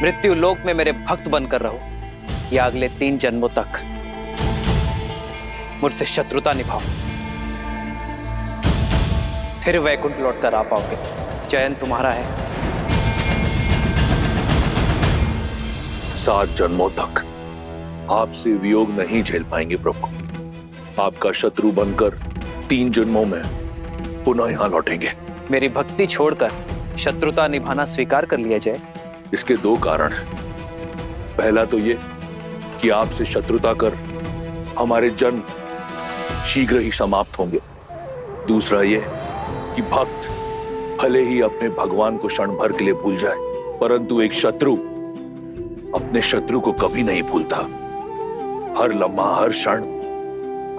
मृत्यु लोक में मेरे भक्त बनकर रहो या अगले 3 जन्मों तक मुझसे शत्रुता निभाओ, फिर वैकुंठ लौटकर आ पाओगे। चयन तुम्हारा है। 7 जन्मों तक आपसे वियोग नहीं झेल पाएंगे प्रभु। आपका शत्रु बनकर 3 जन्मों में पुनः यहां लौटेंगे। मेरी भक्ति छोड़कर शत्रुता निभाना स्वीकार कर लिया जाए। इसके 2 कारण हैं। पहला तो ये कि आपसे शत्रुता कर हमारे जन्म शीघ्र ही समाप्त होंगे। दूसरा ये कि भक्त भले ही अपने भगवान को क्षण भर के लिए भूल जाए, परंतु एक शत्रु अपने शत्रु को कभी नहीं भूलता। हर लम्हा, हर क्षण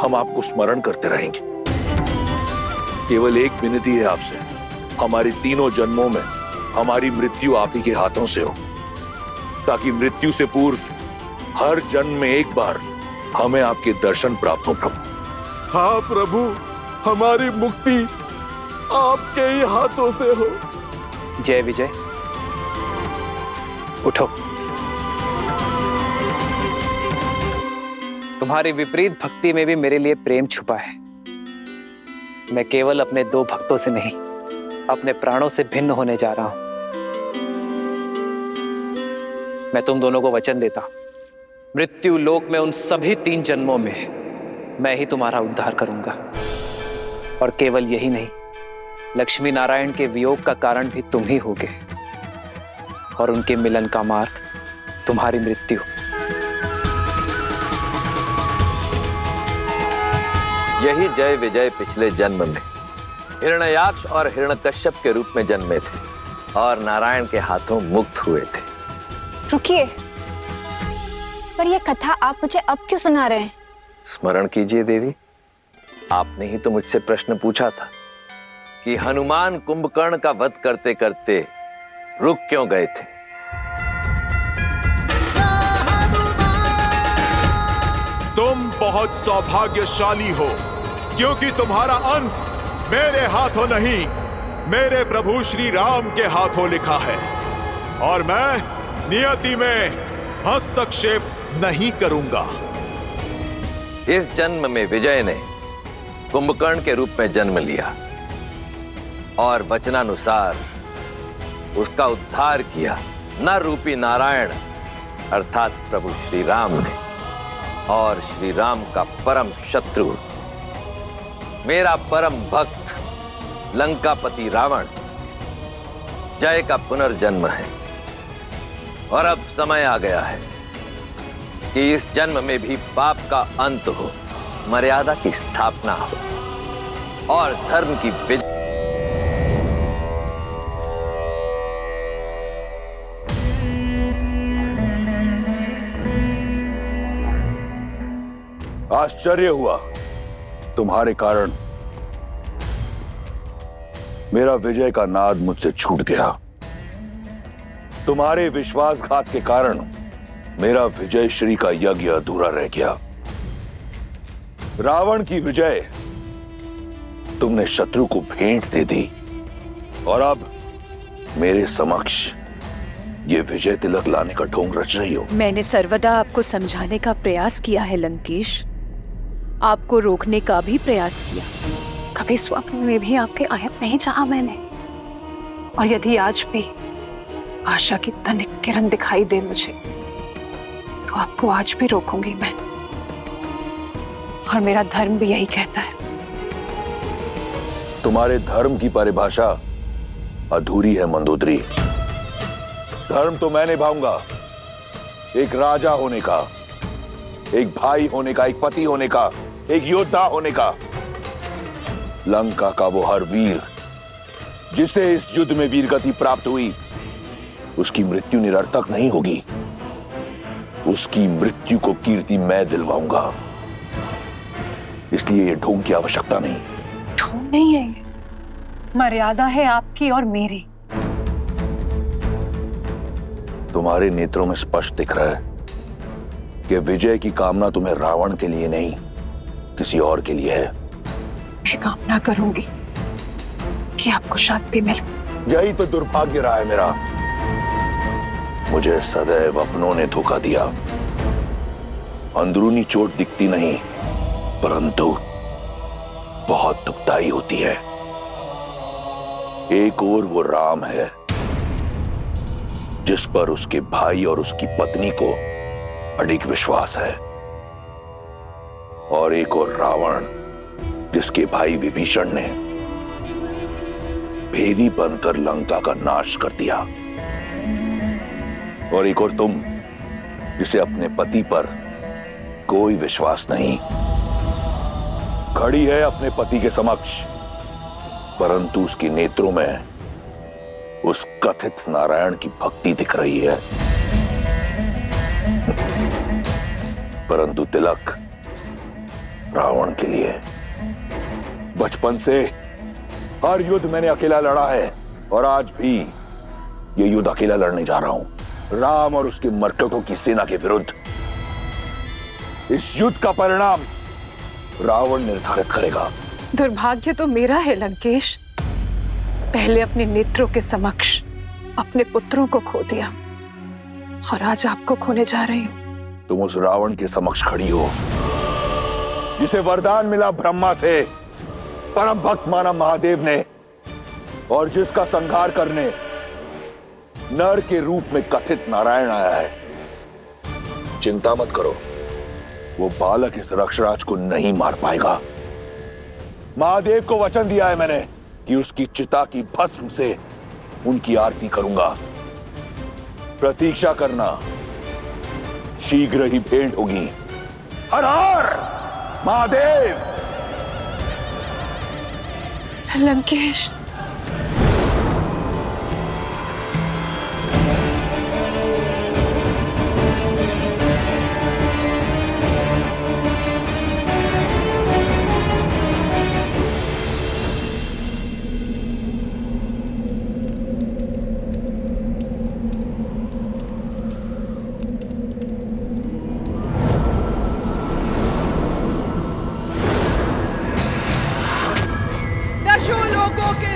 हम आपको स्मरण करते रहेंगे। केवल एक विनती है आपसे, हमारे 3 जन्मों में हमारी मृत्यु आप ही के हाथों से हो, ताकि मृत्यु से पूर्व हर जन्म में एक बार हमें आपके दर्शन प्राप्त हो प्रभु। हाँ प्रभु, हमारी मुक्ति आपके ही हाथों से हो। जय विजय, उठो। तुम्हारी विपरीत भक्ति में भी मेरे लिए प्रेम छुपा है। मैं केवल अपने 2 भक्तों से नहीं, अपने प्राणों से भिन्न होने जा रहा हूं। मैं तुम दोनों को वचन देता हूं, मृत्यु लोक में उन सभी 3 जन्मों में मैं ही तुम्हारा उद्धार करूंगा। और केवल यही नहीं, लक्ष्मी नारायण के वियोग का कारण भी तुम ही होगे, और उनके मिलन का मार्ग तुम्हारी मृत्यु। यही जय विजय पिछले जन्म में हिरण्याक्ष और हिरण्यकश्यप के रूप में जन्मे थे और नारायण के हाथों मुक्त हुए थे। रुकिए, पर यह कथा आप मुझे अब क्यों सुना रहे हैं? स्मरण कीजिए देवी, आपने ही तो मुझसे प्रश्न पूछा था कि हनुमान कुंभकर्ण का वध करते करते रुक क्यों गए थे। तुम बहुत सौभाग्यशाली हो, क्योंकि तुम्हारा अंत मेरे हाथों नहीं, मेरे प्रभु श्री राम के हाथों लिखा है, और मैं नियति में हस्तक्षेप नहीं करूंगा। इस जन्म में विजय ने कुंभकर्ण के रूप में जन्म लिया और वचनानुसार उसका उद्धार किया नर रूपी नारायण अर्थात प्रभु श्री राम ने। और श्री राम का परम शत्रु, मेरा परम भक्त लंकापति रावण, जय का पुनर्जन्म है। और अब समय आ गया है कि इस जन्म में भी पाप का अंत हो, मर्यादा की स्थापना हो और धर्म की विजय। आश्चर्य हुआ, तुम्हारे कारण मेरा विजय का नाद मुझसे छूट गया। तुम्हारे विश्वासघात के कारण मेरा विजय श्री का यज्ञ अधूरा रह गया। रावण की विजय तुमने शत्रु को भेंट दे दी, और अब मेरे समक्ष ये विजय तिलक लाने का ढोंग रच रही हो। मैंने सर्वदा आपको समझाने का प्रयास किया है लंकेश, आपको रोकने का भी प्रयास किया। कभी स्वप्न में भी आपके आयत नहीं चाहा मैंने। और यदि आज भी आशा की तनिक किरण दिखाई दे मुझे, तो आपको आज भी रोकूंगी मैं। और मेरा धर्म भी यही कहता है। तुम्हारे धर्म की परिभाषा अधूरी है मंदोदरी। धर्म तो मैं निभाऊंगा, एक राजा होने का, एक भाई होने का, एक पति होने का, एक योद्धा होने का। लंका का वो हर वीर जिसे इस युद्ध में वीरगति प्राप्त हुई, उसकी मृत्यु निरर्थक नहीं होगी। उसकी मृत्यु को कीर्ति मैं दिलवाऊंगा। इसलिए ये ढोंग की आवश्यकता नहीं। ढोंग नहीं है, ये मर्यादा है आपकी और मेरी। तुम्हारे नेत्रों में स्पष्ट दिख रहा है कि विजय की कामना तुम्हें रावण के लिए नहीं, किसी और के लिए है। मैं कामना करूंगी कि आपको शांति मिले। यही तो दुर्भाग्य रहा है मेरा। मुझे सदैव अपनों ने धोखा दिया। अंदरूनी चोट दिखती नहीं, परंतु बहुत दुखदाई होती है। एक ओर वो राम है, जिस पर उसके भाई और उसकी पत्नी को अडिग विश्वास है, और एक और रावण, जिसके भाई विभीषण ने भेदी बनकर लंका का नाश कर दिया, और एक और तुम, जिसे अपने पति पर कोई विश्वास नहीं। खड़ी है अपने पति के समक्ष, परंतु उसके नेत्रों में उस कथित नारायण की भक्ति दिख रही है। परंतु तिलक रावण के लिए। बचपन से हर युद्ध मैंने अकेला लड़ा है, और आज भी ये युद्ध अकेला लड़ने जा रहा हूं, राम और उसके मर्कटों की सेना के विरुद्ध। इस युद्ध का परिणाम रावण निर्धारित करेगा। दुर्भाग्य तो मेरा है लंकेश। पहले अपने नेत्रों के समक्ष अपने पुत्रों को खो दिया, और आज आपको खोने जा रही हूं। तुम उस रावण के समक्ष खड़ी हो, जिसे वरदान मिला ब्रह्मा से, परम भक्त माना महादेव ने, और जिसका संहार करने नर के रूप में कथित नारायण आया है। चिंता मत करो, वो बालक इस रक्षराज को नहीं मार पाएगा। महादेव को वचन दिया है मैंने कि उसकी चिता की भस्म से उनकी आरती करूंगा। प्रतीक्षा करना, शीघ्र ही भेंट होगी। हर हर महादेव। लंकेश,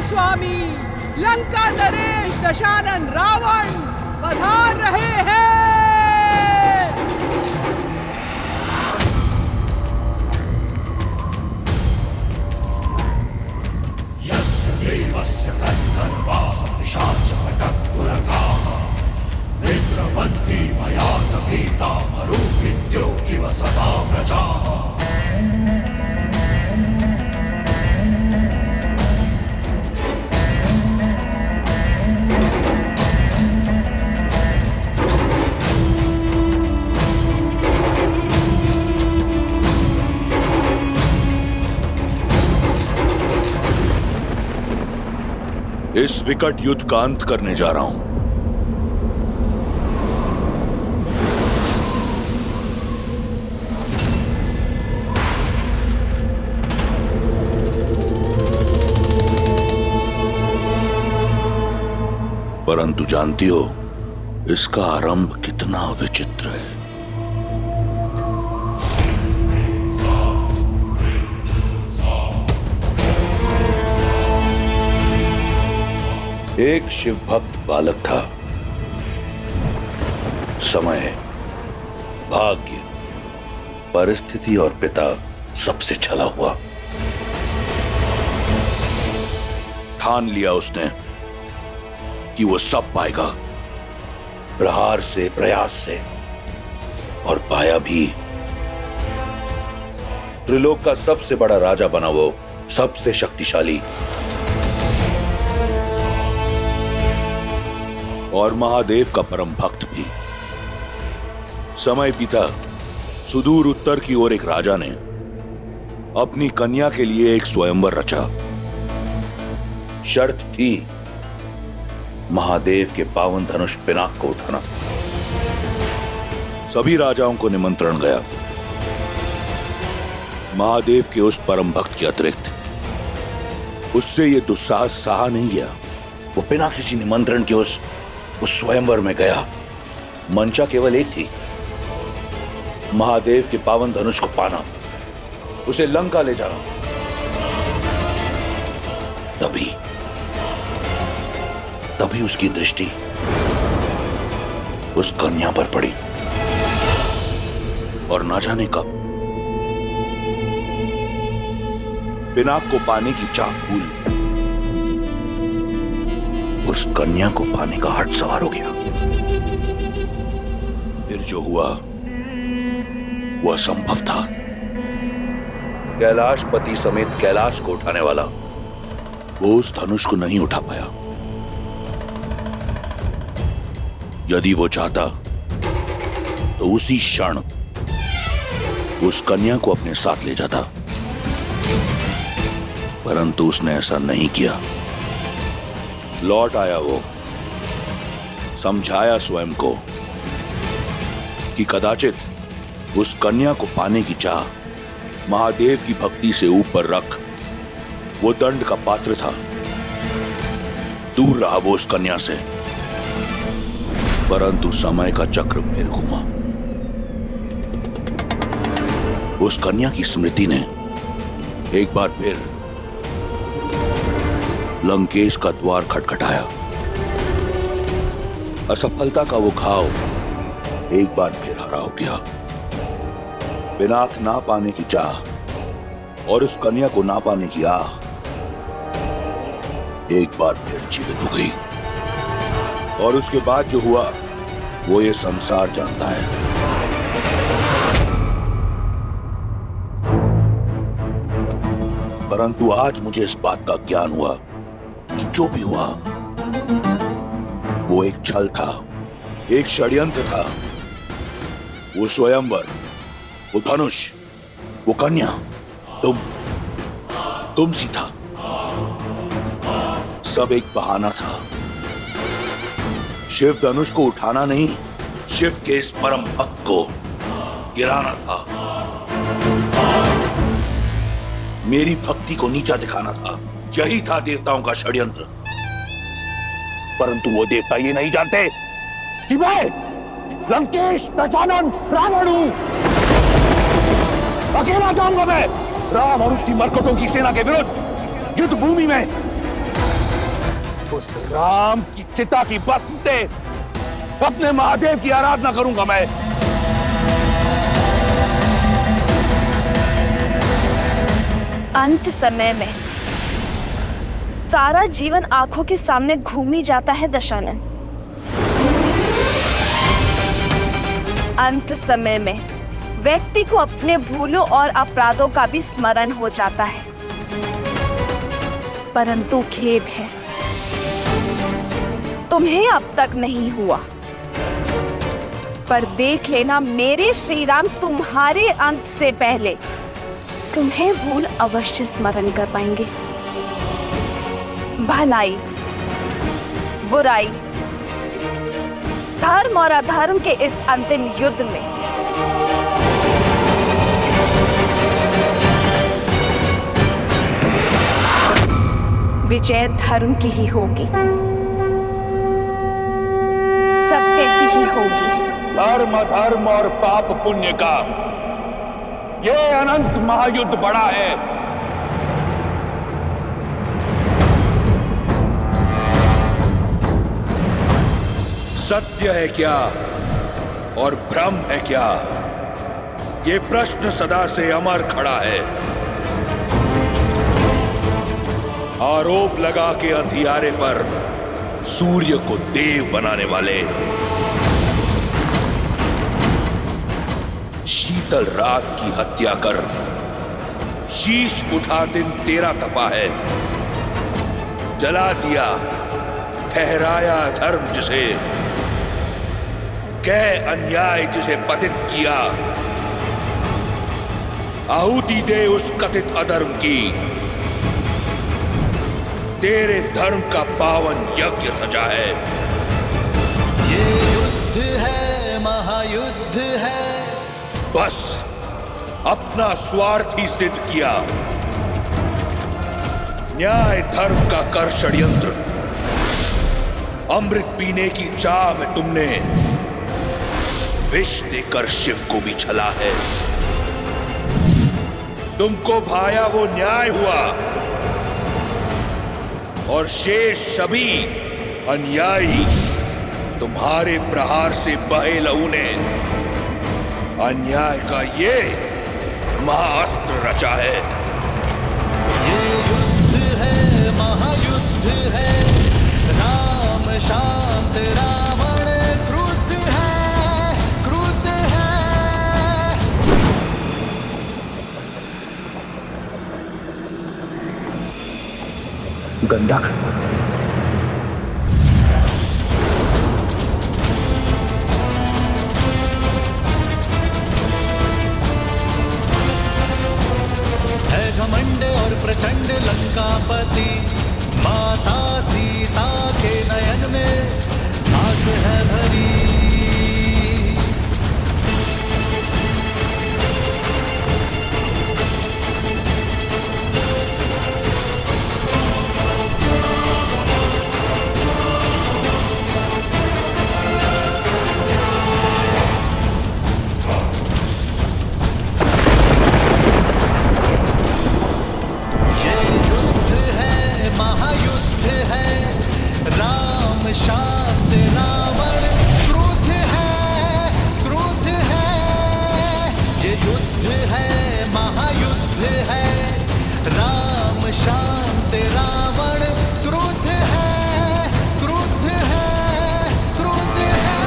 स्वामी लंका नरेश दशानन रावण पधार रहे हैं। यस्य देवस्य गन्धर्वाः पिशाचपटक दुर्गाः विद्रवन्ति भयात् भीता मरुभिद्यो इव सदा प्रजाः। इस विकट युद्ध का अंत करने जा रहा हूं। परंतु जानती हो, इसका आरंभ कितना विचित्र है। एक शिव भक्त बालक था। समय, भाग्य, परिस्थिति और पिता सबसे छला हुआ। ठान लिया उसने कि वो सब पाएगा, प्रहार से, प्रयास से, और पाया भी। त्रिलोक का सबसे बड़ा राजा बना वो, सबसे शक्तिशाली। और महादेव का परम भक्त भी। समय बीता, सुदूर उत्तर की ओर एक राजा ने अपनी कन्या के लिए एक स्वयंवर रचा। शर्त थी महादेव के पावन धनुष पिनाक को उठाना। सभी राजाओं को निमंत्रण गया। महादेव के उस परम भक्त के अतिरिक्त उससे यह दुस्साहस सहा नहीं गया। वो बिना किसी निमंत्रण के उस स्वयंवर में गया। मंशा केवल एक थी, महादेव के पावन धनुष को पाना, उसे लंका ले जाना। तभी उसकी दृष्टि उस कन्या पर पड़ी और ना जाने कब पिनाक को पाने की चाह भूल उस कन्या को पाने का हट सवार हो गया। फिर जो हुआ वो असंभव था। कैलाशपति समेत कैलाश को उठाने वाला वो उस धनुष को नहीं उठा पाया। यदि वो चाहता तो उसी क्षण उस कन्या को अपने साथ ले जाता, परंतु उसने ऐसा नहीं किया। लौट आया वो, समझाया स्वयं को कि कदाचित उस कन्या को पाने की चाह महादेव की भक्ति से ऊपर रख वो दंड का पात्र था। दूर रहा वो उस कन्या से, परंतु समय का चक्र फिर घूमा। उस कन्या की स्मृति ने एक बार फिर लंकेश का द्वार खटखटाया। असफलता का वो घाव एक बार फिर हरा हो गया। पिनाक ना पाने की चाह और उस कन्या को ना पाने की आह एक बार फिर जीवित हो गई। और उसके बाद जो हुआ वो ये संसार जानता है। परंतु आज मुझे इस बात का ज्ञान हुआ कि जो भी हुआ वो एक छल था, एक षड्यंत्र था। वो स्वयंवर, वो धनुष, वो कन्या तुम सी था। सब एक बहाना था। शिव धनुष को उठाना नहीं, शिव के इस परम भक्त को गिराना था। मेरी भक्ति को नीचा दिखाना था। यही था देवताओं का षड्यंत्र। परंतु वो देवता ये नहीं जानते कि मैं लंकेश दशानन रावण हूं। अकेला जाऊंगा मैं राम और उसकी मरकटों की सेना के विरुद्ध युद्ध भूमि में। उस राम की चिता की भस्म से अपने महादेव की आराधना करूंगा मैं। अंत समय में सारा जीवन आंखों के सामने घूमी जाता है दशानन। अंत समय में व्यक्ति को अपने भूलों और अपराधों का भी स्मरण हो जाता है। परंतु खेद है, तुम्हें अब तक नहीं हुआ। पर देख लेना, मेरे श्री राम तुम्हारे अंत से पहले तुम्हें भूल अवश्य स्मरण कर पाएंगे। भलाई, बुराई, धर्म और अधर्म के इस अंतिम युद्ध में विजय धर्म की ही होगी, सत्य की ही होगी। धर्म अधर्म और पाप पुण्य का ये अनंत महायुद्ध बड़ा है। सत्य है क्या और भ्रम है क्या, ये प्रश्न सदा से अमर खड़ा है। आरोप लगा के अंधियारे पर सूर्य को देव बनाने वाले, शीतल रात की हत्या कर शीश उठा दिन तेरा तपा है। जला दिया ठहराया धर्म जिसे, कह अन्याय जिसे पतित किया। आहुति दे उस कथित अधर्म की, तेरे धर्म का पावन यज्ञ सजा है। ये युद्ध है, महायुद्ध है। बस अपना स्वार्थ ही सिद्ध किया। न्याय धर्म का कर षड्यंत्र। अमृत पीने की चाह में तुमने विष देकर शिव को भी छला है। तुमको भाया वो न्याय हुआ और शेष सभी अन्यायी तुम्हारे प्रहार से बहे लहू ने अन्याय का ये महाअस्त्र रचा है। ये युद्ध है, महायुद्ध है, राम शांत रावण क्रुद्ध है, क्रुद्ध है। गंधक, घमंड और प्रचंड लंकापति, माता सीता के नयन में आस है भरी। शांत रावण क्रुद्ध है, क्रुद्ध है। ये युद्ध है, महायुद्ध है, राम शांत रावण क्रुद्ध है, क्रुद्ध है, क्रुद्ध है।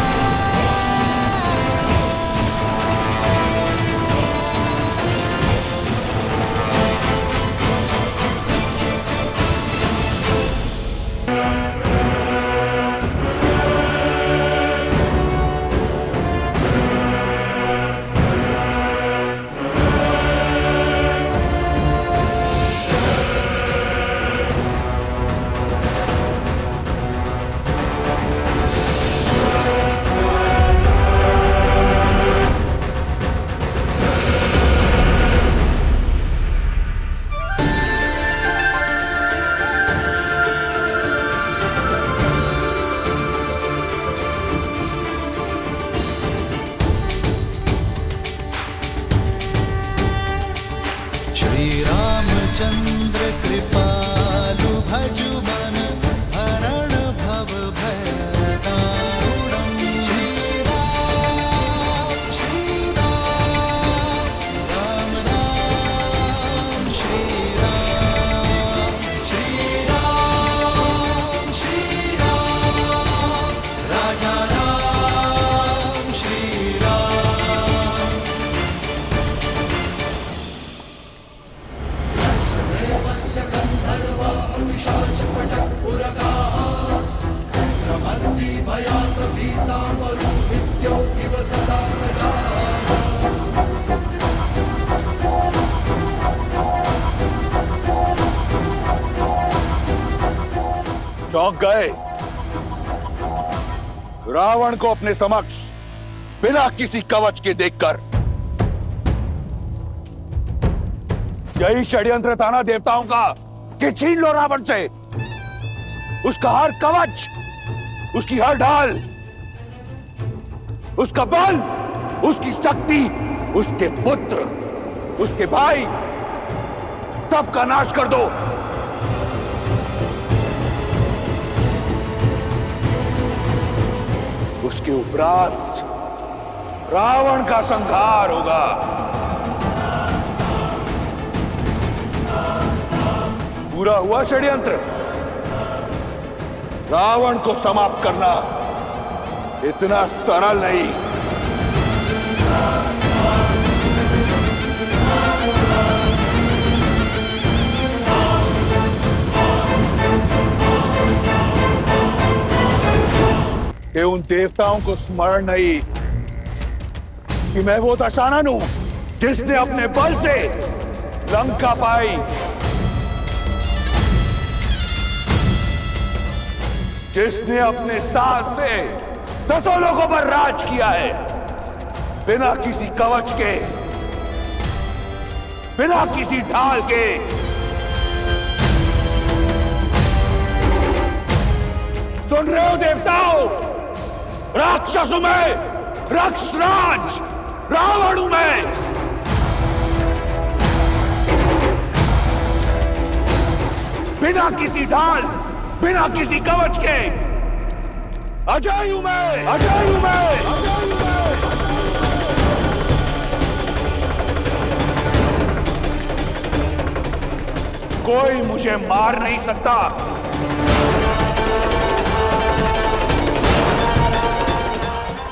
श्री रामचंद्र कृपालु भजु मन हरण भव भय दारुणम्। श्री राम, राम राम, श्री राम, श्री राम, राजा राम, श्री राम। देवस्य गंधर्वा पिशाच पटक पुरगाः रमन्ति भयात् भीता मरुभिद्यो इव सदा प्रजाः। चौंक गए रावण को अपने समक्ष बिना किसी कवच के देखकर। यही षड्यंत्र था ना देवताओं का कि छीन लो रावण से उसका हर कवच, उसकी हर ढाल, उसका बल, उसकी शक्ति, उसके पुत्र, उसके भाई, सबका नाश कर दो। उसके उपरांत रावण का संहार होगा। पूरा हुआ षड्यंत्र। रावण को समाप्त करना इतना सरल नहीं। कि उन देवताओं को स्मरण नहीं कि मैं वो दशानन हूं जिसने अपने बल से लंका पाई, जिसने अपने साथ से 10 लोगों पर राज किया है, बिना किसी कवच के, बिना किसी ढाल के। सुन रहे हो देवताओं? राक्षस हूं मैं, राक्षसराज रावण हूं मैं। बिना किसी ढाल, बिना किसी कवच के अजय हूं मैं, अजय हूं मैं। कोई मुझे मार नहीं सकता।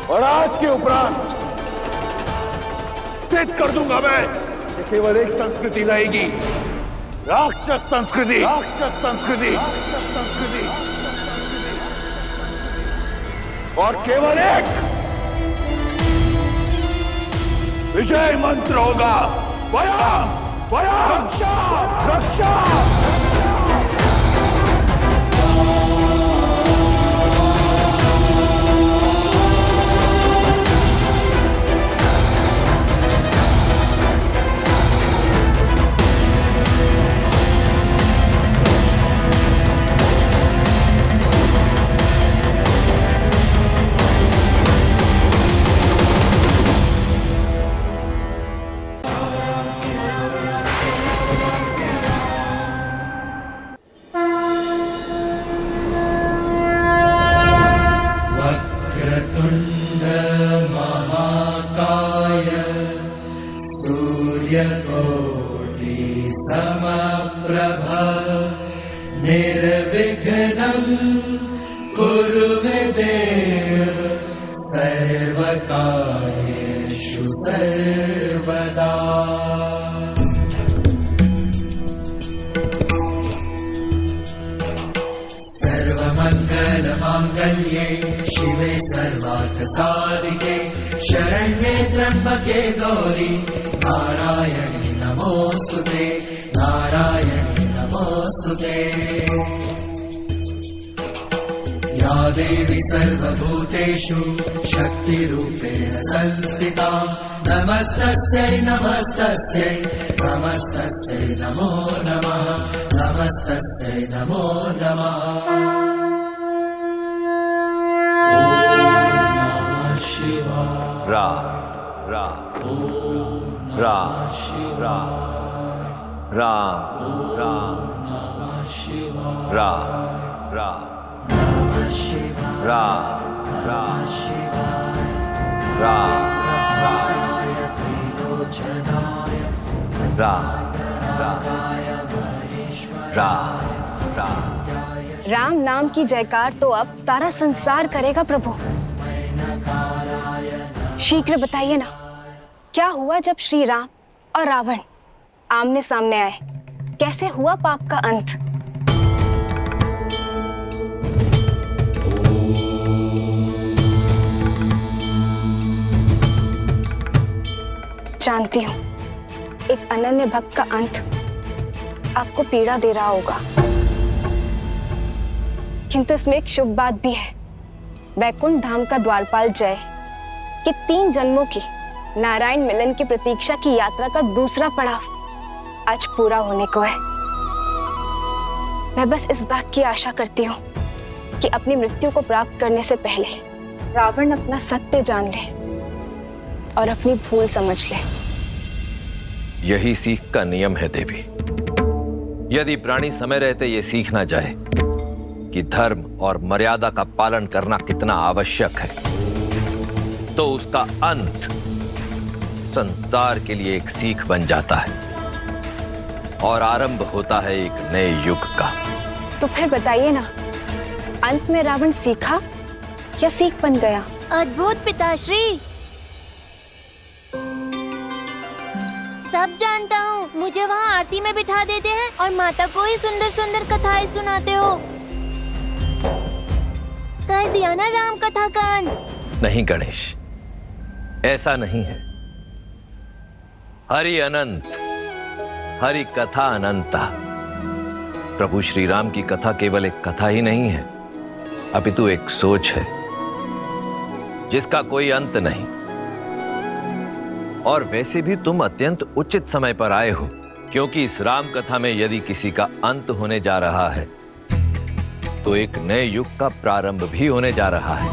और आज के उपरांत सिद्ध कर दूंगा मैं कि केवल एक संस्कृति रहेगी, राक्षस संस्कृति, राक्षस संस्कृति, राक्षस संस्कृति। और केवल एक विजय मंत्र होगा, वयम वयम रक्षा रक्षा। वक्रतुण्ड महाकाय सूर्यकोटि समप्रभ निर्विघ्नं कुरु मे देव सर्वकार्येषु सर्वदा। सर्वमङ्गलमाङ्गल्ये शिवे सर्वार्थसाधिके शरण्ये त्र्यम्बके गौरी नारायणी नमोऽस्तुते, नारायणी नमोऽस्तुते। या देवी सर्वभूतेषु शक्तिरूपेण संस्थिता नमस्तस्यै नमस्तस्यै नमस्तस्यै नमो नमः, नमस्तस्यै नमो नमः। रा रा रा रा राम राम रा रा रा रा रा रा रा रा। राम नाम की जयकार तो अब सारा संसार करेगा प्रभु। शीघ्र बताइए ना, क्या हुआ जब श्री राम और रावण आमने सामने आए? कैसे हुआ पाप का अंत? जानती हूँ एक अनन्य भक्त का अंत आपको पीड़ा दे रहा होगा, किंतु इसमें एक शुभ बात भी है। वैकुंठ धाम का द्वारपाल जय कि 3 जन्मों की नारायण मिलन की प्रतीक्षा की यात्रा का दूसरा पड़ाव आज पूरा होने को है। मैं बस इस बात की आशा करती हूँ कि अपनी मृत्यु को प्राप्त करने से पहले रावण अपना सत्य जान ले और अपनी भूल समझ ले। यही सीख का नियम है देवी। यदि प्राणी समय रहते ये सीख ना जाए कि धर्म और मर्यादा का पालन करना कितना आवश्यक है, तो उसका अंत संसार के लिए एक सीख बन जाता है और आरंभ होता है एक नए युग का। तो फिर बताइए ना, अंत में रावण सीखा या सीख बन गया? अद्भुत पिताश्री, सब जानता हूँ। मुझे वहाँ आरती में बिठा देते हैं और माता को ही सुंदर सुंदर कथाएं सुनाते हो। कर दिया ना राम कथा का अंत? नहीं गणेश, ऐसा नहीं है। हरि अनंत, हरि कथा अनंता। प्रभु श्री राम की कथा केवल एक कथा ही नहीं है, अपितु एक सोच है जिसका कोई अंत नहीं। और वैसे भी तुम अत्यंत उचित समय पर आए हो, क्योंकि इस राम कथा में यदि किसी का अंत होने जा रहा है तो एक नए युग का प्रारंभ भी होने जा रहा है।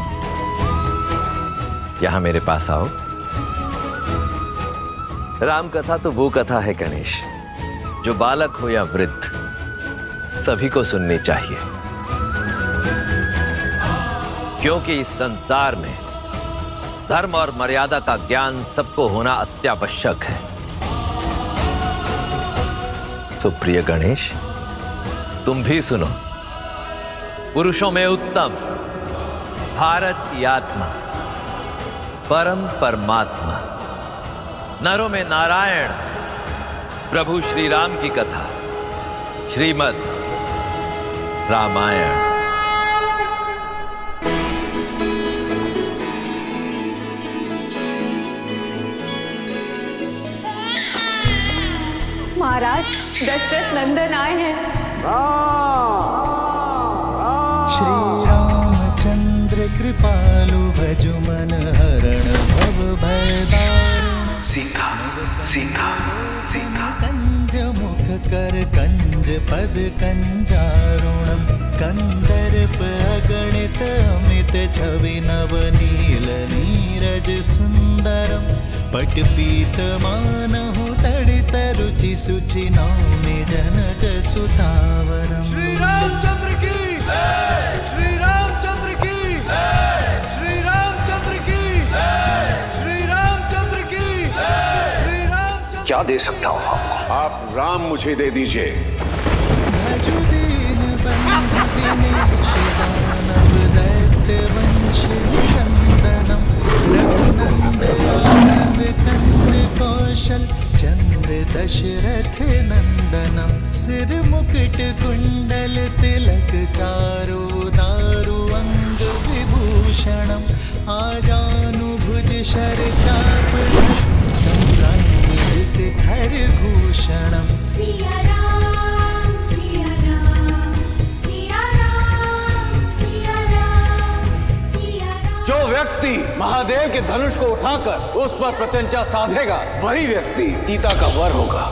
यहां मेरे पास आओ। राम कथा तो वो कथा है गणेश, जो बालक हो या वृद्ध सभी को सुननी चाहिए, क्योंकि इस संसार में धर्म और मर्यादा का ज्ञान सबको होना अत्यावश्यक है। सुप्रिय गणेश, तुम भी सुनो। पुरुषों में उत्तम भारत की आत्मा, परम परमात्मा, नरों में नारायण, प्रभु श्री राम की कथा, श्रीमद् रामायण। महाराज, दशरथ नंदन आए हैं। श्री रामचंद्र कृपालु भजु मन हरण भव भय दारुण। सीता सीता सीता कंज मुख कर कंज पद कंजारुणम। कंदर्प अगणित अमित छवि नवनील नीरज सुंदरम। पट पीत मानहु तड़ित रुचि सुचि नौमि जनक सुतावरम। श्री रामचंद्र की श्री रामचंद्र की श्री रामचंद्र की श्री रामचंद्र की श्री रामचंद्र। क्या दे सकता हूँ आपको? आप राम मुझे दे दीजिए। भजु दीन बंधु दिनेश दानव दैत्य वंशी नंदनम। रघुनंदन कंद कौशल चंद्र दशरथ नंदनम। सिर मुकुट कुंडल तिलक चारु दारु अंग विभूषणम। आजानुभुज शर चाप संभ्रांजित खरभूषणम। सिया राम सिया राम सिया राम सिया राम सिया राम। जो व्यक्ति महादेव के धनुष को उठाकर उस पर प्रत्यंचा साधेगा, वही व्यक्ति सीता का वर होगा।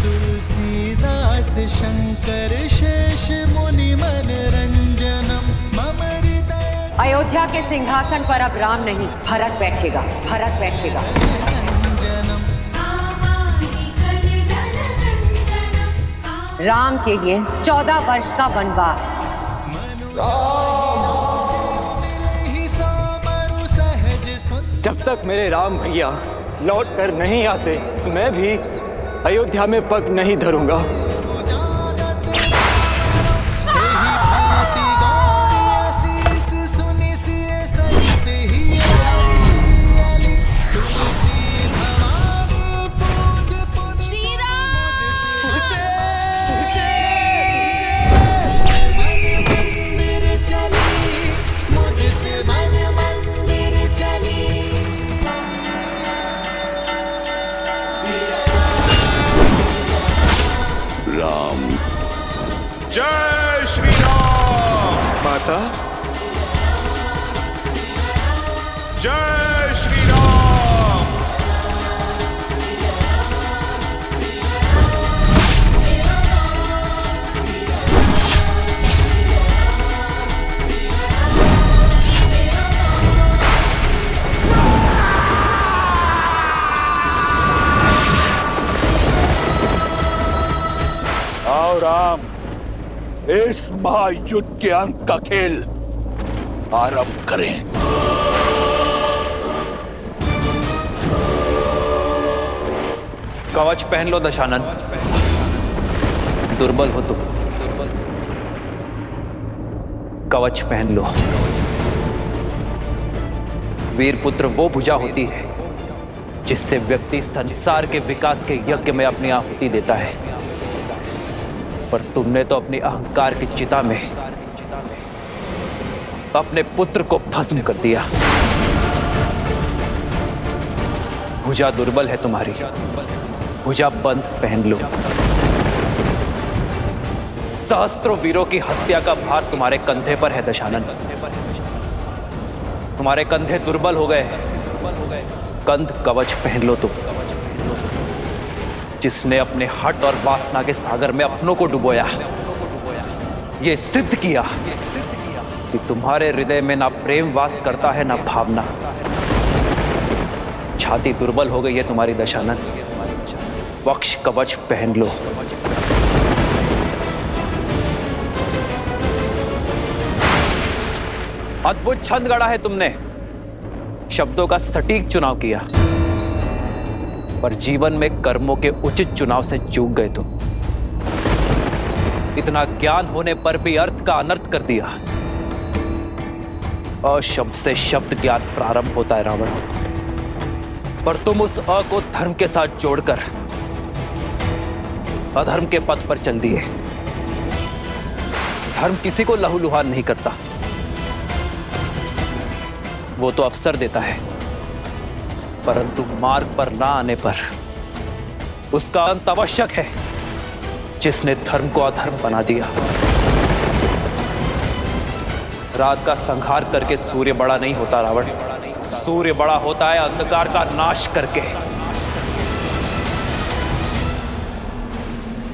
तुलसीदास शंकर शेष मुनि मन रंजनम। मम हृदय अयोध्या के सिंहासन पर अब राम नहीं, भरत बैठेगा, भरत बैठेगा। राम के लिए 14 वर्ष का वनवास। जब तक मेरे राम भैया लौट कर नहीं आते, मैं भी अयोध्या में पग नहीं धरूंगा। जय श्री राम। माता, जय श्री राम। आओ राम, इस महायुद्ध के अंत का खेल आरंभ करें। कवच पहन लो दशानन। दुर्बल हो तुम, कवच पहन लो। वीर पुत्र वो भुजा होती है जिससे व्यक्ति संसार के विकास के यज्ञ में अपनी आहुति देता है, पर तुमने तो अपनी अहंकार की चिता में अपने पुत्र को भस्म कर दिया। भुजा दुर्बल है तुम्हारी, भुजा बंद पहन लो। सहस्त्रों वीरों की हत्या का भार तुम्हारे कंधे पर है दशानन। तुम्हारे कंधे दुर्बल हो गए, कंध कवच पहन लो तुम, जिसने अपने हट और वासना के सागर में अपनों को डुबोया, ये सिद्ध किया कि तुम्हारे हृदय में ना प्रेम वास करता है ना भावना। छाती दुर्बल हो गई है तुम्हारी दशानन, वक्ष कवच पहन लो। अद्भुत छंद गढ़ा है तुमने, शब्दों का सटीक चुनाव किया, पर जीवन में कर्मों के उचित चुनाव से चूक गए तुम। इतना ज्ञान होने पर भी अर्थ का अनर्थ कर दिया। अशब्द से शब्द ज्ञान प्रारंभ होता है रावण, पर तुम उस अ को धर्म के साथ जोड़कर अधर्म के पथ पर चल दिए। धर्म किसी को लहूलुहान नहीं करता, वो तो अवसर देता है, परंतु मार्ग पर ना आने पर उसका अंत आवश्यक है। जिसने धर्म को अधर्म बना दिया, रात का संहार करके सूर्य बड़ा नहीं होता रावण, सूर्य बड़ा होता है अंधकार का नाश करके।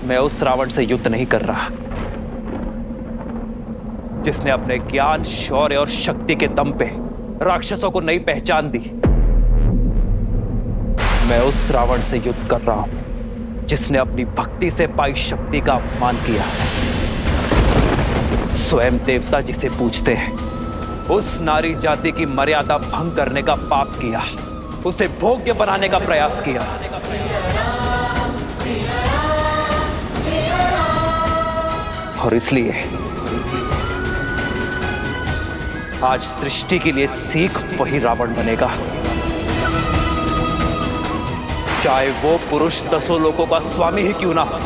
मैं उस रावण से युद्ध नहीं कर रहा जिसने अपने ज्ञान, शौर्य और शक्ति के दम पे राक्षसों को नई पहचान दी। मैं उस रावण से युद्ध कर रहा हूं जिसने अपनी भक्ति से पाई शक्ति का अपमान किया। स्वयं देवता जिसे पूजते हैं, उस नारी जाति की मर्यादा भंग करने का पाप किया, उसे भोग्य बनाने का प्रयास किया। और इसलिए आज सृष्टि के लिए सीख वही रावण बनेगा, चाहे वो पुरुष 10 लोकों का स्वामी ही क्यों ना हो।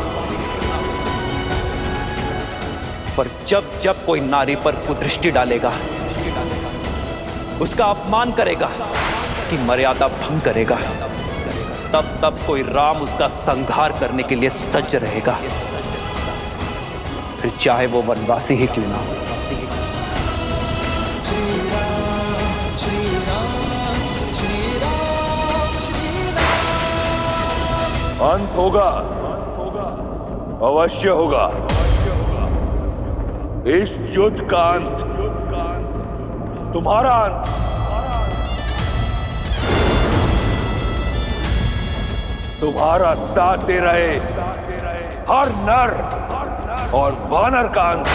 पर जब जब कोई नारी पर कुदृष्टि डालेगा, उसका अपमान करेगा, उसकी मर्यादा भंग करेगा, तब तब कोई राम उसका संहार करने के लिए सज्ज रहेगा, फिर चाहे वो वनवासी ही क्यों ना हो। अंत होगा, अवश्य होगा। इस युद्ध का अंत तुम्हारा अंत। तुम्हारा साथ दे रहे हर नर और वानर का अंत।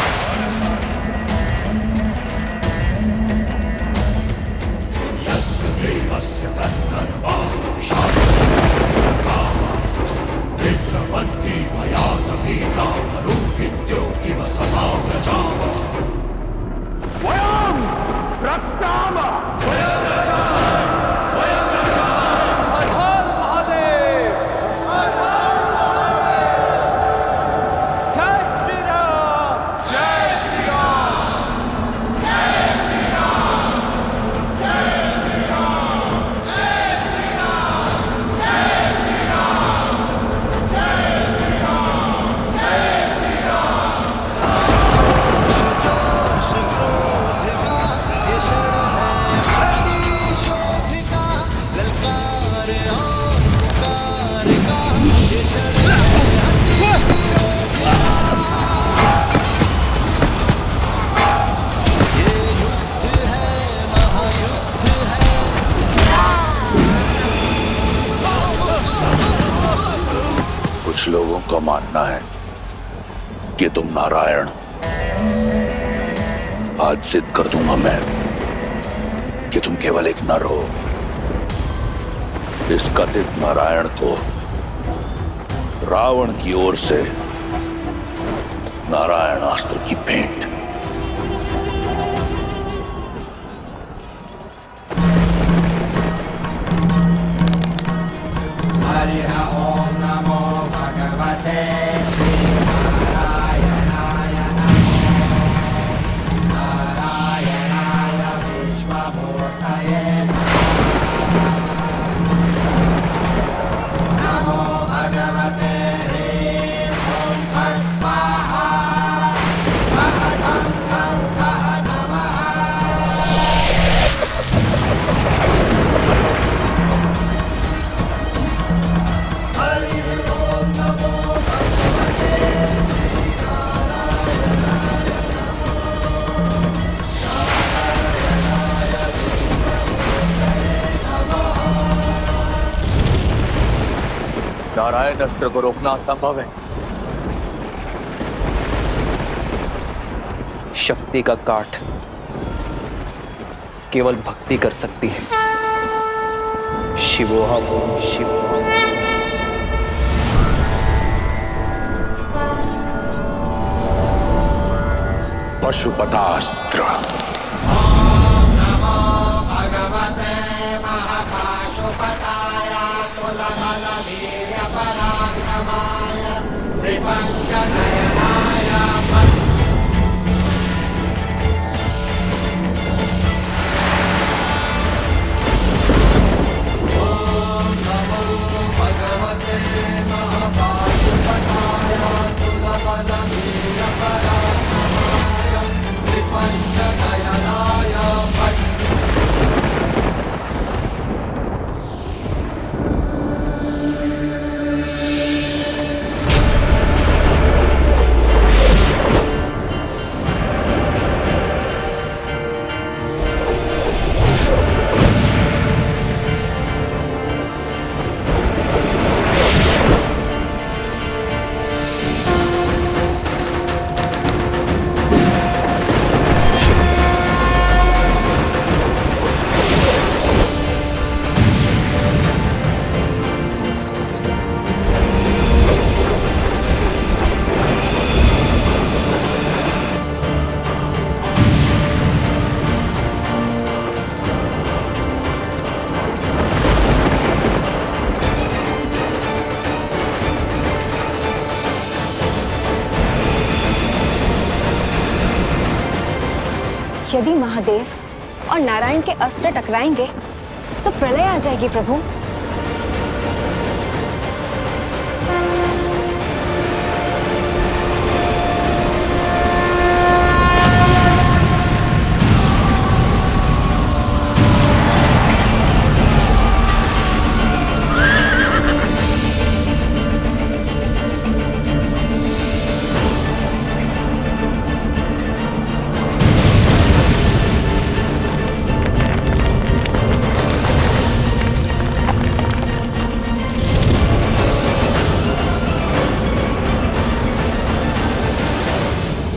कुछ लोगों का मानना है कि तुम नारायण हो। आज सिद्ध कर दूंगा मैं कि तुम केवल एक नर हो। इस कथित नारायण को रावण की ओर से नारायण अस्त्र की भेंट। नारायण अस्त्र को रोकना असंभव है। शक्ति का काट केवल भक्ति कर सकती है। शिवोहम शिवोहम। पशुपतास्त्र। यदि महादेव और नारायण के अस्त्र टकराएंगे तो प्रलय आ जाएगी प्रभु।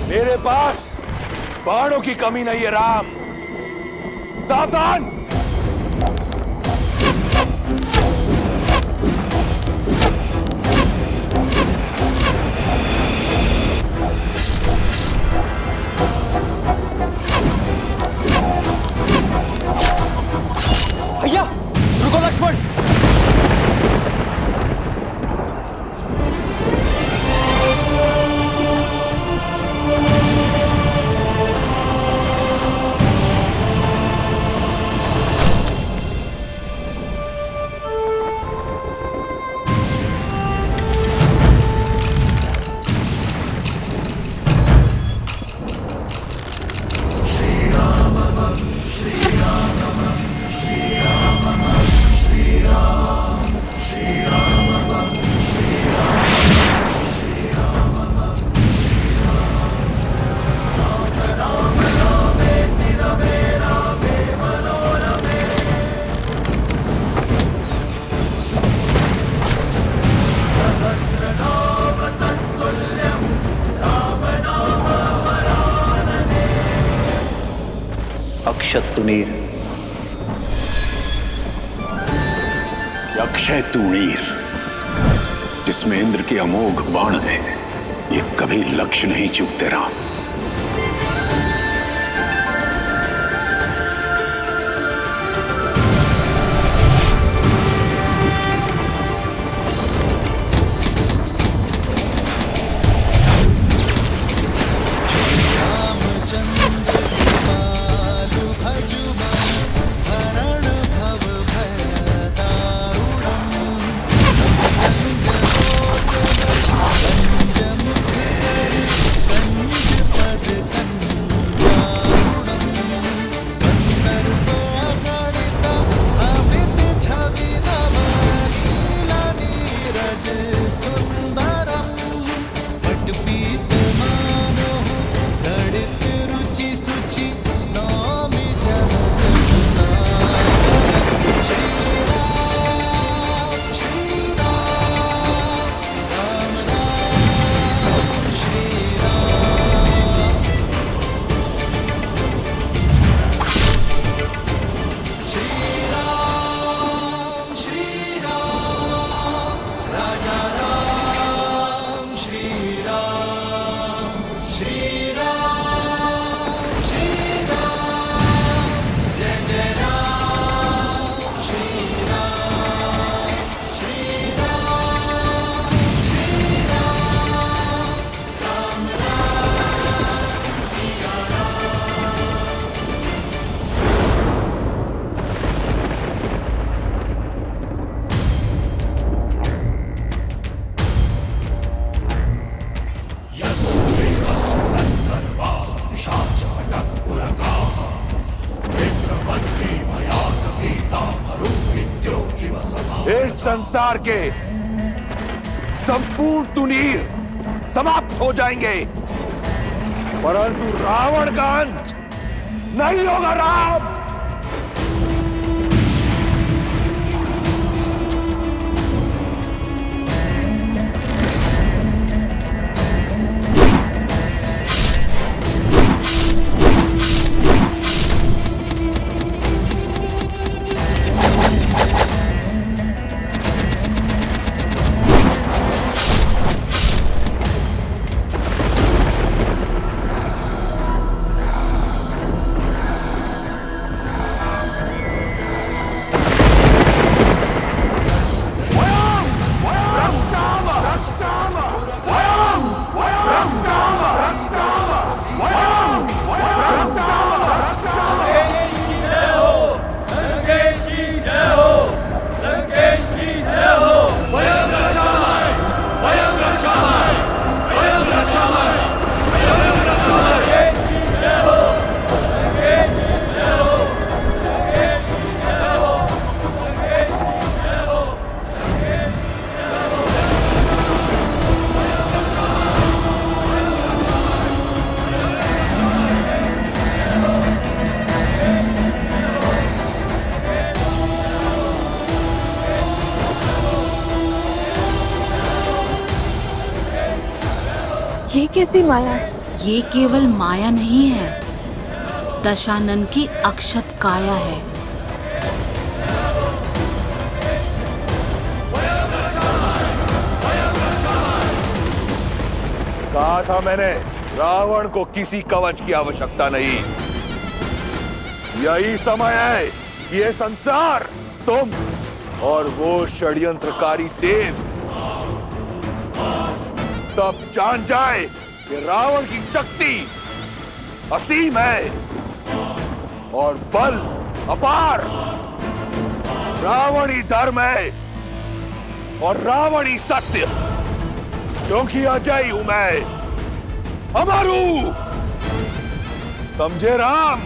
मेरे पास बाणों की कमी नहीं है राम। सावधान। भैया रुको लक्ष्मण। अक्षत तुनीर। अक्षय तुणीर जिसमें इंद्र के अमोघ बाण है, ये कभी लक्ष्य नहीं चूकते राम। इस संसार के संपूर्ण तुनीर समाप्त हो जाएंगे, परंतु रावण का अंत नहीं होगा। राम ये कैसी माया है? ये केवल माया नहीं है, दशानन की अक्षत काया है। कहा था मैंने, रावण को किसी कवच की आवश्यकता नहीं। यही समय है कि ये संसार, तुम और वो षड्यंत्रकारी देव सब जान जाए कि रावण की शक्ति असीम है और बल अपार। रावण ही धर्म है और रावण ही सत्य, क्योंकि अजय हूं मैं, अमर हूं। समझे राम?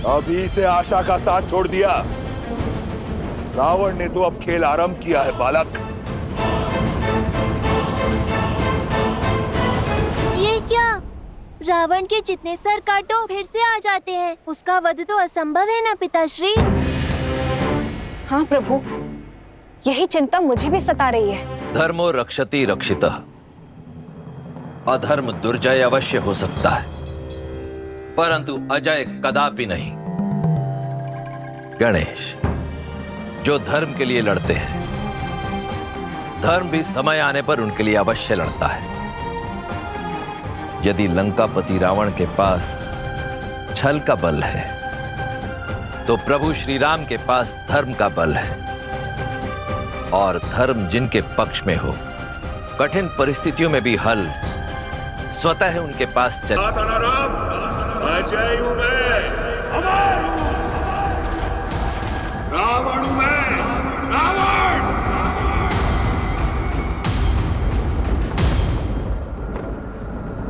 अभी से आशा का साथ छोड़ दिया। रावण ने तो अब खेल आरंभ किया है बालक। ये क्या? रावण के जितने सर काटो फिर से आ जाते हैं। उसका वध तो असंभव है ना पिताश्री? हाँ प्रभु, यही चिंता मुझे भी सता रही है। धर्मो रक्षति रक्षितः। अधर्म दुर्जय अवश्य हो सकता है, परंतु अजय कदापि नहीं। गणेश, जो धर्म के लिए लड़ते हैं, धर्म भी समय आने पर उनके लिए अवश्य लड़ता है। यदि लंकापति रावण के पास छल का बल है, तो प्रभु श्री राम के पास धर्म का बल है। और धर्म जिनके पक्ष में हो, कठिन परिस्थितियों में भी हल स्वतः उनके पास चले। अजय हूं मैं, अमर हूं। रावण हूं मैं, रावण।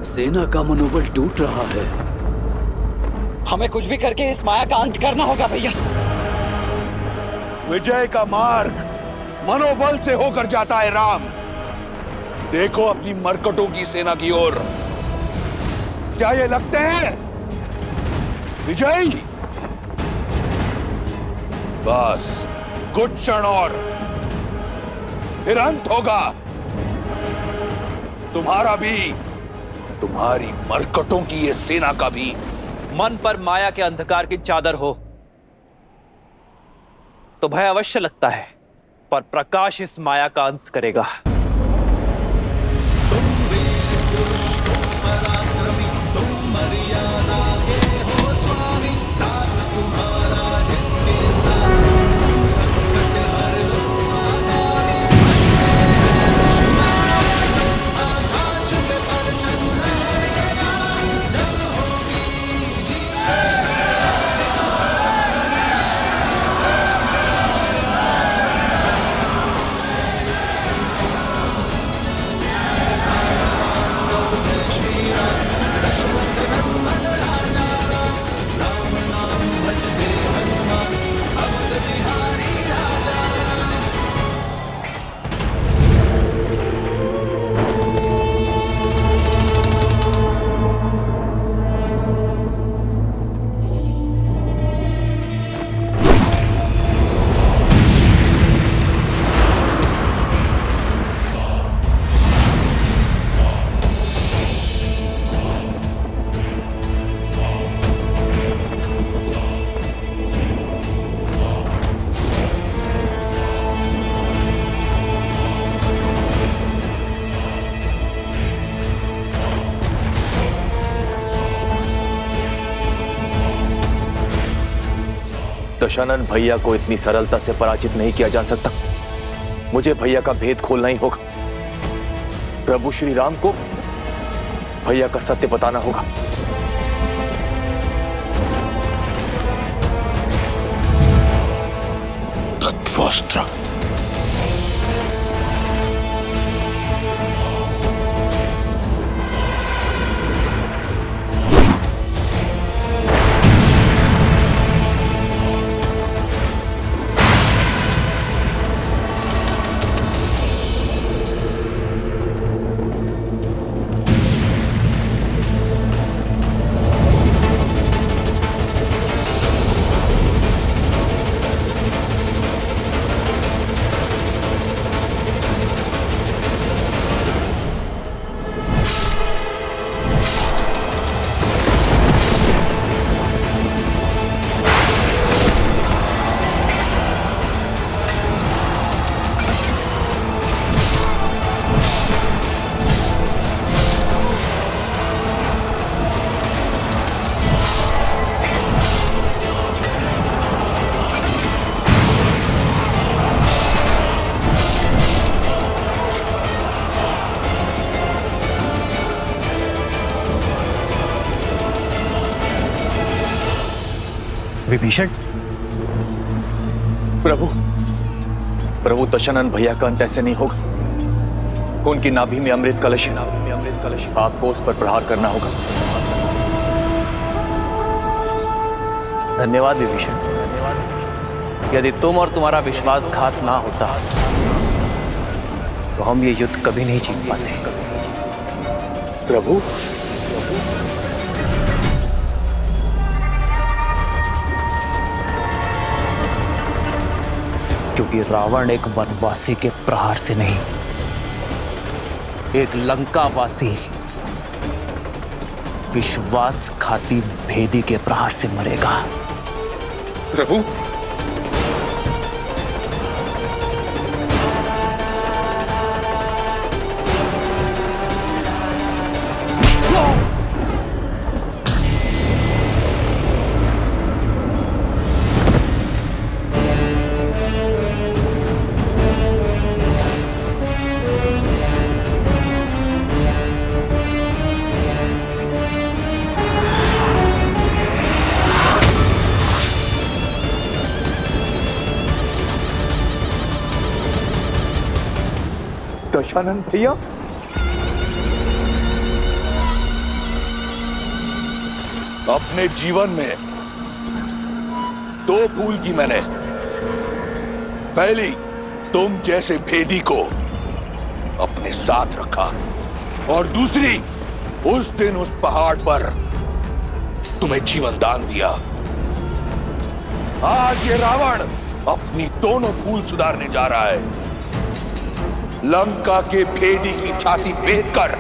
सेना का मनोबल टूट रहा है। हमें कुछ भी करके इस माया का अंत करना होगा भैया। विजय का मार्ग मनोबल से होकर जाता है राम। देखो अपनी मरकटों की सेना की ओर। क्या ये लगते हैं विजयी? बस कुछ क्षण और, फिर अंत होगा तुम्हारा भी, तुम्हारी मरकटों की ये सेना का भी। मन पर माया के अंधकार की चादर हो तो भय अवश्य लगता है, पर प्रकाश इस माया का अंत करेगा। दशानन भैया को इतनी सरलता से पराजित नहीं किया जा सकता। मुझे भैया का भेद खोलना ही होगा। प्रभु श्री राम को भैया का सत्य बताना होगा। तत्वस्त्र। विभीषण, प्रभु दशानन भैया का अंत ऐसे नहीं होगा। उनकी नाभि में अमृत कलश है। आपको उस पर प्रहार करना होगा। धन्यवाद विभीषण। यदि तुम और तुम्हारा विश्वासघात ना होता तो हम ये युद्ध कभी नहीं जीत पाते। प्रभु, क्योंकि रावण एक वनवासी के प्रहार से नहीं, एक लंकावासी विश्वासघाती भेदी के प्रहार से मरेगा। प्रभु, दशानन भैया, अपने जीवन में दो भूल की मैंने। पहली, तुम जैसे भेदी को अपने साथ रखा, और दूसरी, उस दिन उस पहाड़ पर तुम्हें जीवन दान दिया। आज ये रावण अपनी दोनों भूल सुधारने जा रहा है। लंका के भेदी की छाती भेद कर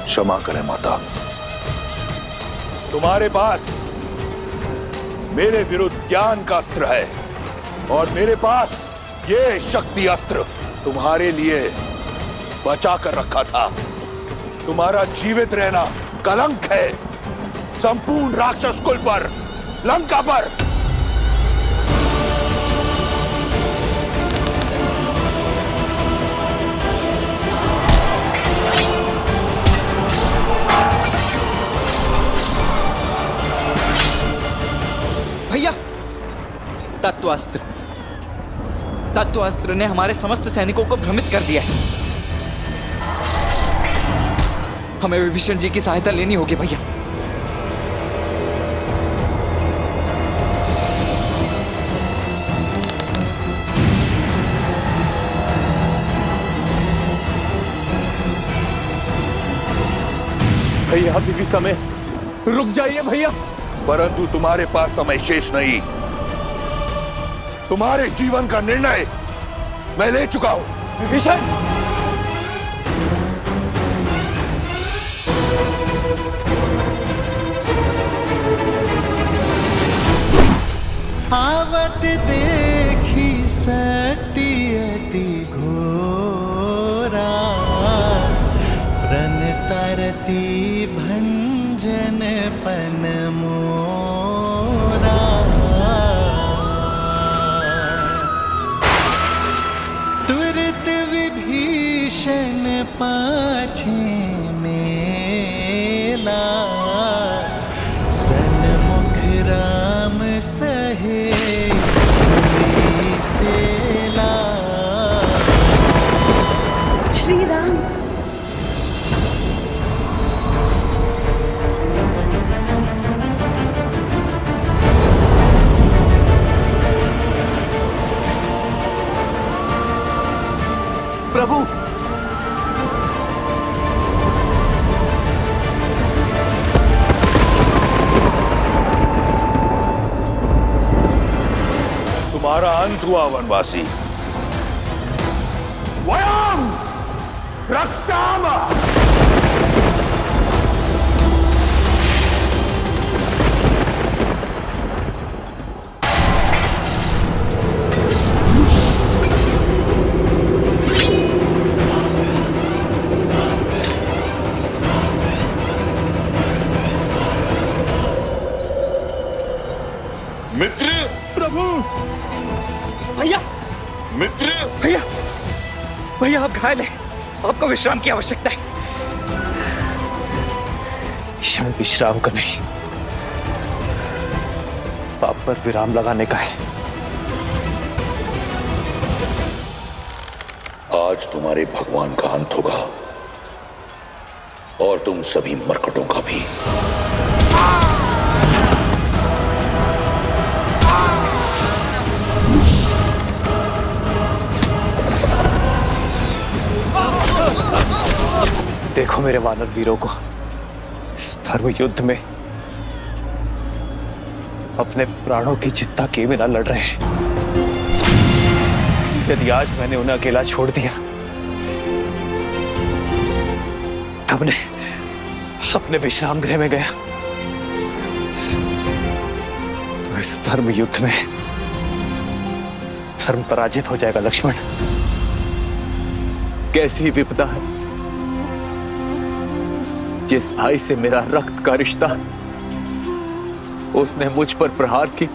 क्षमा करें माता। तुम्हारे पास मेरे विरुद्ध ज्ञान का अस्त्र है, और मेरे पास ये शक्ति अस्त्र तुम्हारे लिए बचा कर रखा था। तुम्हारा जीवित रहना कलंक है संपूर्ण राक्षस कुल पर, लंका पर। भैया, तत्वास्त्र ने हमारे समस्त सैनिकों को भ्रमित कर दिया है। हमें विभीषण जी की सहायता लेनी होगी भैया। भैया, अभी भी समय, रुक जाइए भैया। परंतु तुम्हारे पास समय शेष नहीं। तुम्हारे जीवन का निर्णय मैं ले चुका हूं। विभीषण, आवत देखी सती अति घोरा, आरती भंजन पन मोरा। तुरत विभीषण पाछे मेला, सन्मुख राम सहे सुई सेला। श्री राम, प्रभु, तुम्हारा अंत हुआ वनवासी। वयम रक्षाम। मित्र, प्रभु, भैया, मित्र, भैया, भैया आप घायल हैं, आपको विश्राम की आवश्यकता है। क्षण विश्राम का नहीं, पाप पर विराम लगाने का है। आज तुम्हारे भगवान का अंत होगा और तुम सभी मरकटों का भी। देखो मेरे वानर वीरों को इस धर्म युद्ध में अपने प्राणों की चिंता किए बिना लड़ रहे हैं। यदि आज मैंने उन्हें अकेला छोड़ दिया, अपने विश्राम गृह में गया, तो इस धर्म युद्ध में धर्म पराजित हो जाएगा। लक्ष्मण, कैसी विपदा है जिस भाई से मेरा रक्त का रिश्ता, उसने मुझ पर प्रहार की,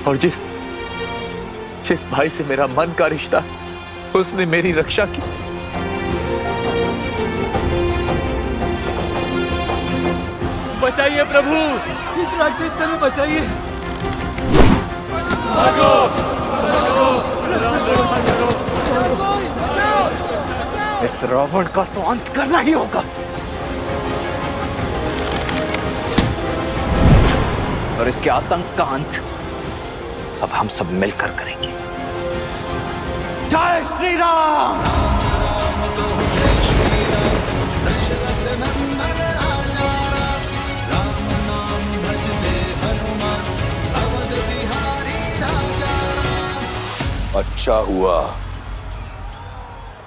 और जिस भाई से मेरा मन का रिश्ता, उसने मेरी रक्षा की। बचाइए प्रभु, इस राक्षस से हमें बचाइए। इस रावण का तो अंत करना ही होगा, और इसके आतंक का अंत अब हम सब मिलकर करेंगे। जय श्री राम। अच्छा हुआ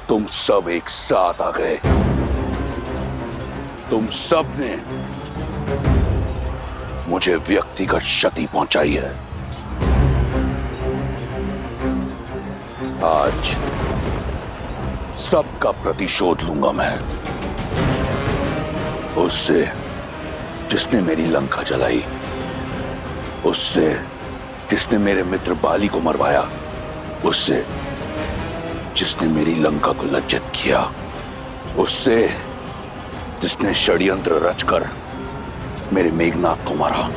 तुम सब एक साथ आ गए। तुम सब ने मुझे व्यक्तिगत क्षति पहुंचाई है। आज सबका प्रतिशोध लूंगा मैं, उससे जिसने मेरी लंका जलाई, उससे जिसने मेरे मित्र बाली को मरवाया, उससे जिसने मेरी लंका को लज्जित किया, उससे जिसने षड्यंत्र रचकर मेरे मेघनाथ को मारा।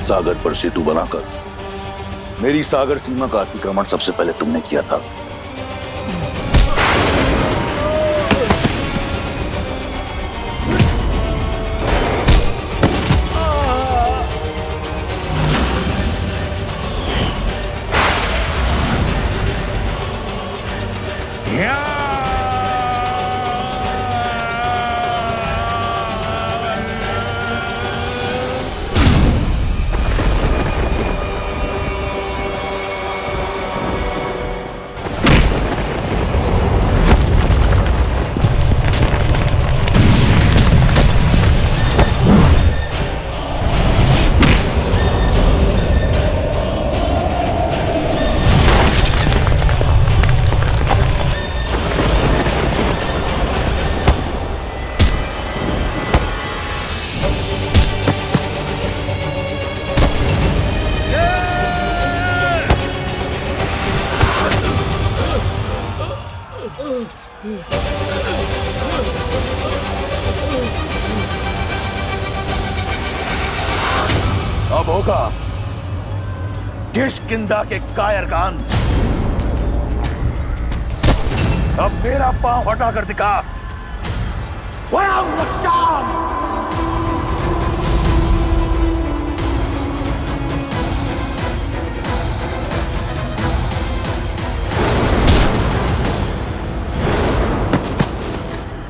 सागर पर सेतु बनाकर मेरी सागर सीमा का अतिक्रमण सबसे पहले तुमने किया था। अब होगा किष्किंधा के कायर का अंत। अब मेरा पांव हटा कर दिखा।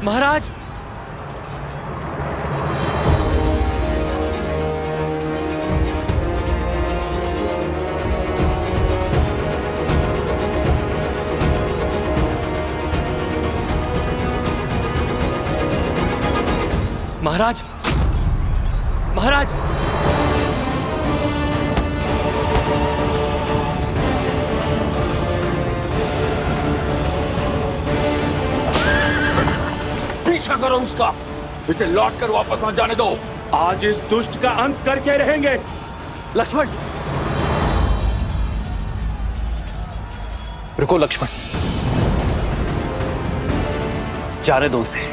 महाराज, महाराज, महाराज, पीछा करो उसका, इसे लौट कर वापस न जाने दो। आज इस दुष्ट का अंत करके रहेंगे। लक्ष्मण, रुको लक्ष्मण, जाने दो उसे।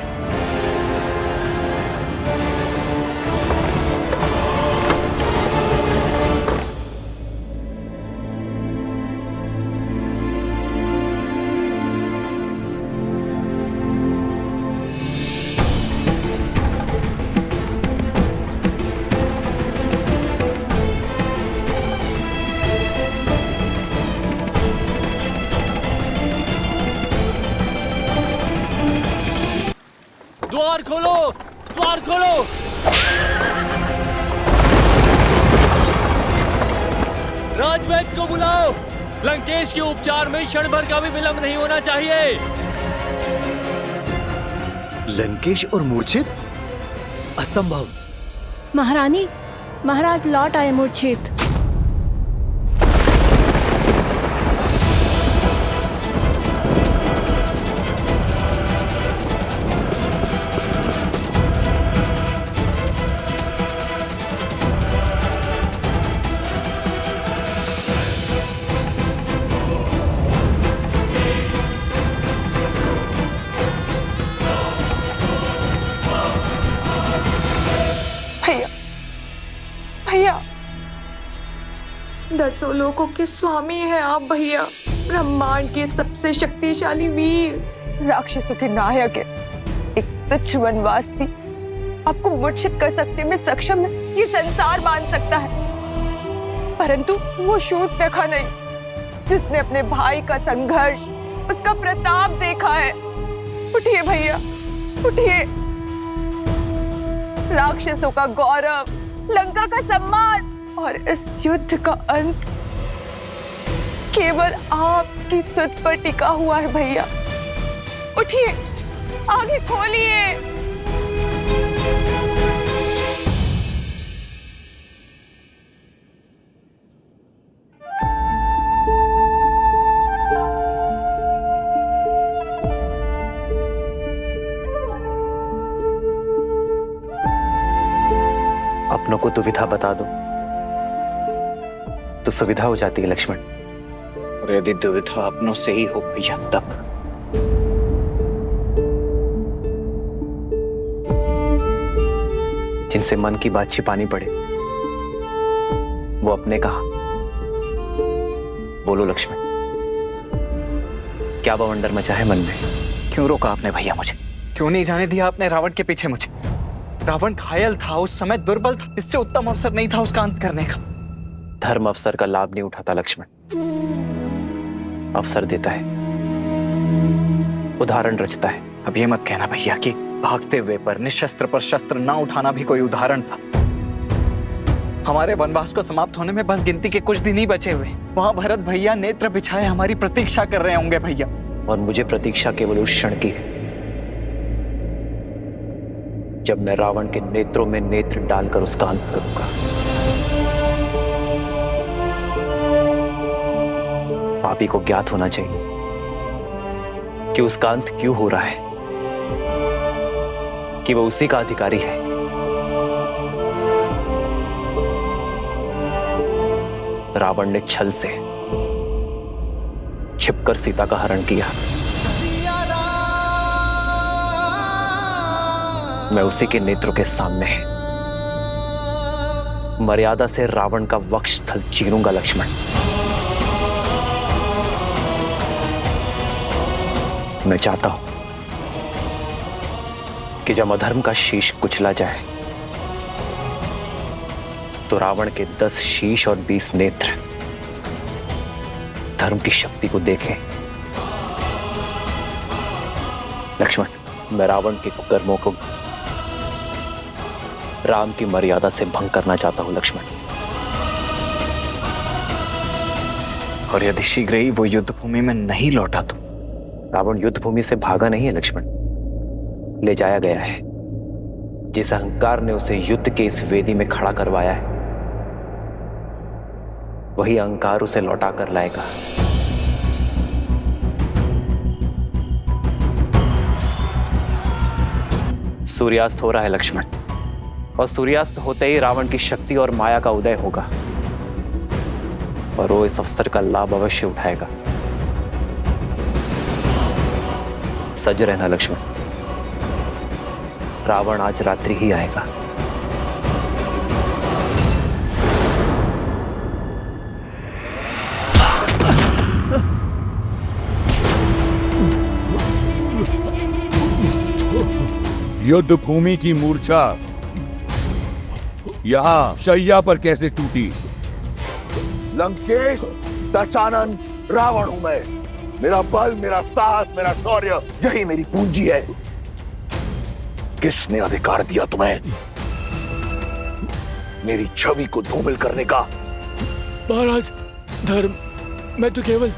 द्वार खोलो, द्वार खोलो। राजवैद्य को बुलाओ। लंकेश के उपचार में क्षण भर का भी विलंब नहीं होना चाहिए। लंकेश और मूर्छित? असंभव। महारानी, महाराज लौट आए मूर्छित। दसों लोगों के स्वामी हैं आप भैया, ब्रह्मांड के सबसे शक्तिशाली वीर, राक्षसों के नायक है। एक तुच्छ वनवासी आपको मूर्छित कर सकने में सक्षम है, ये संसार मान सकता है, परंतु वो शूर्पणखा नहीं, जिसने अपने भाई का संघर्ष, उसका प्रताप देखा है। उठिए भैया, उठिए। राक्षसों का गौरव, लंका का सम्मान और इस युद्ध का अंत केवल आपकी सुध पर टिका हुआ है भैया। उठिए, आगे खोलिए। अपनों को दुविधा बता दो तो सुविधा हो जाती है लक्ष्मण। और यदि दुविधा अपनों से ही हो भैया तब? जिनसे मन की बात छिपानी पड़े वो अपने कहा। बोलो लक्ष्मण, क्या बवंडर मचा है मन में? क्यों रोका आपने भैया मुझे? क्यों नहीं जाने दिया आपने रावण के पीछे मुझे? रावण घायल था, उस समय दुर्बल था, इससे उत्तम अवसर नहीं था उसका अंत करने का। धर्म अवसर का लाभ नहीं उठाता लक्ष्मण, अवसर देता है, उदाहरण रचता है। अब ये मत कहना भैया कि भागते हुए पर निशस्त्र पर शस्त्र ना उठाना भी कोई उदाहरण था। हमारे वनवास को समाप्त होने में बस गिनती के कुछ दिन ही बचे हुए। वहां भरत भैया नेत्र बिछाए हमारी प्रतीक्षा कर रहे होंगे भैया। और मुझे प्रतीक्षा केवल उस क्षण की है जब मैं रावण के नेत्रों में नेत्र डालकर उसका अंत करूंगा। पापी को ज्ञात होना चाहिए कि उसका अंत क्यों हो रहा है, कि वो उसी का अधिकारी है। रावण ने छल से छिपकर सीता का हरण किया। मैं उसी के नेत्रों के सामने मर्यादा से रावण का वक्षस्थल चीरूंगा लक्ष्मण। मैं चाहता हूं कि जब अधर्म का शीश कुचला जाए तो रावण के 10 शीश और 20 नेत्र धर्म की शक्ति को देखें। लक्ष्मण, मैं रावण के कुकर्मों को राम की मर्यादा से भंग करना चाहता हूं लक्ष्मण। और यदि शीघ्र ही वो युद्ध भूमि में नहीं लौटा तो? रावण युद्ध भूमि से भागा नहीं है लक्ष्मण, ले जाया गया है। जिस अहंकार ने उसे युद्ध के इस वेदी में खड़ा करवाया है, वही अहंकार उसे लौटा कर लाएगा। सूर्यास्त हो रहा है लक्ष्मण, और सूर्यास्त होते ही रावण की शक्ति और माया का उदय होगा, और वो इस अवसर का लाभ अवश्य उठाएगा। सज रहना लक्ष्मण, रावण आज रात्रि ही आएगा। युद्ध भूमि की मूर्छा यहाँ शैया पर कैसे टूटी? लंकेश, दशानन, रावण हूं मैं। मेरा बल, मेरा साहस, मेरा शौर्य, यही मेरी पूंजी है। किसने अधिकार दिया तुम्हें मेरी छवि को धूमिल करने का? महाराज, धर्म, मैं तो केवल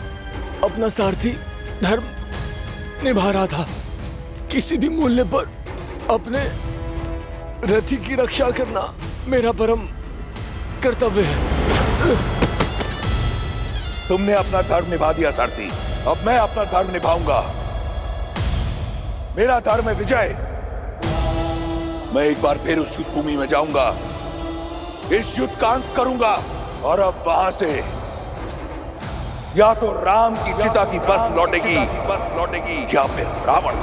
अपना सारथी धर्म निभा रहा था। किसी भी मूल्य पर अपने रथी की रक्षा करना मेरा परम कर्तव्य है। तुमने अपना धर्म निभा दिया सारथी, अब मैं अपना धर्म निभाऊंगा। मेरा धर्म है विजय। मैं एक बार फिर उस युद्ध भूमि में जाऊंगा, इस युद्ध का अंत करूंगा, और अब वहां से या तो राम की चिता की बस लौटेगी या फिर रावण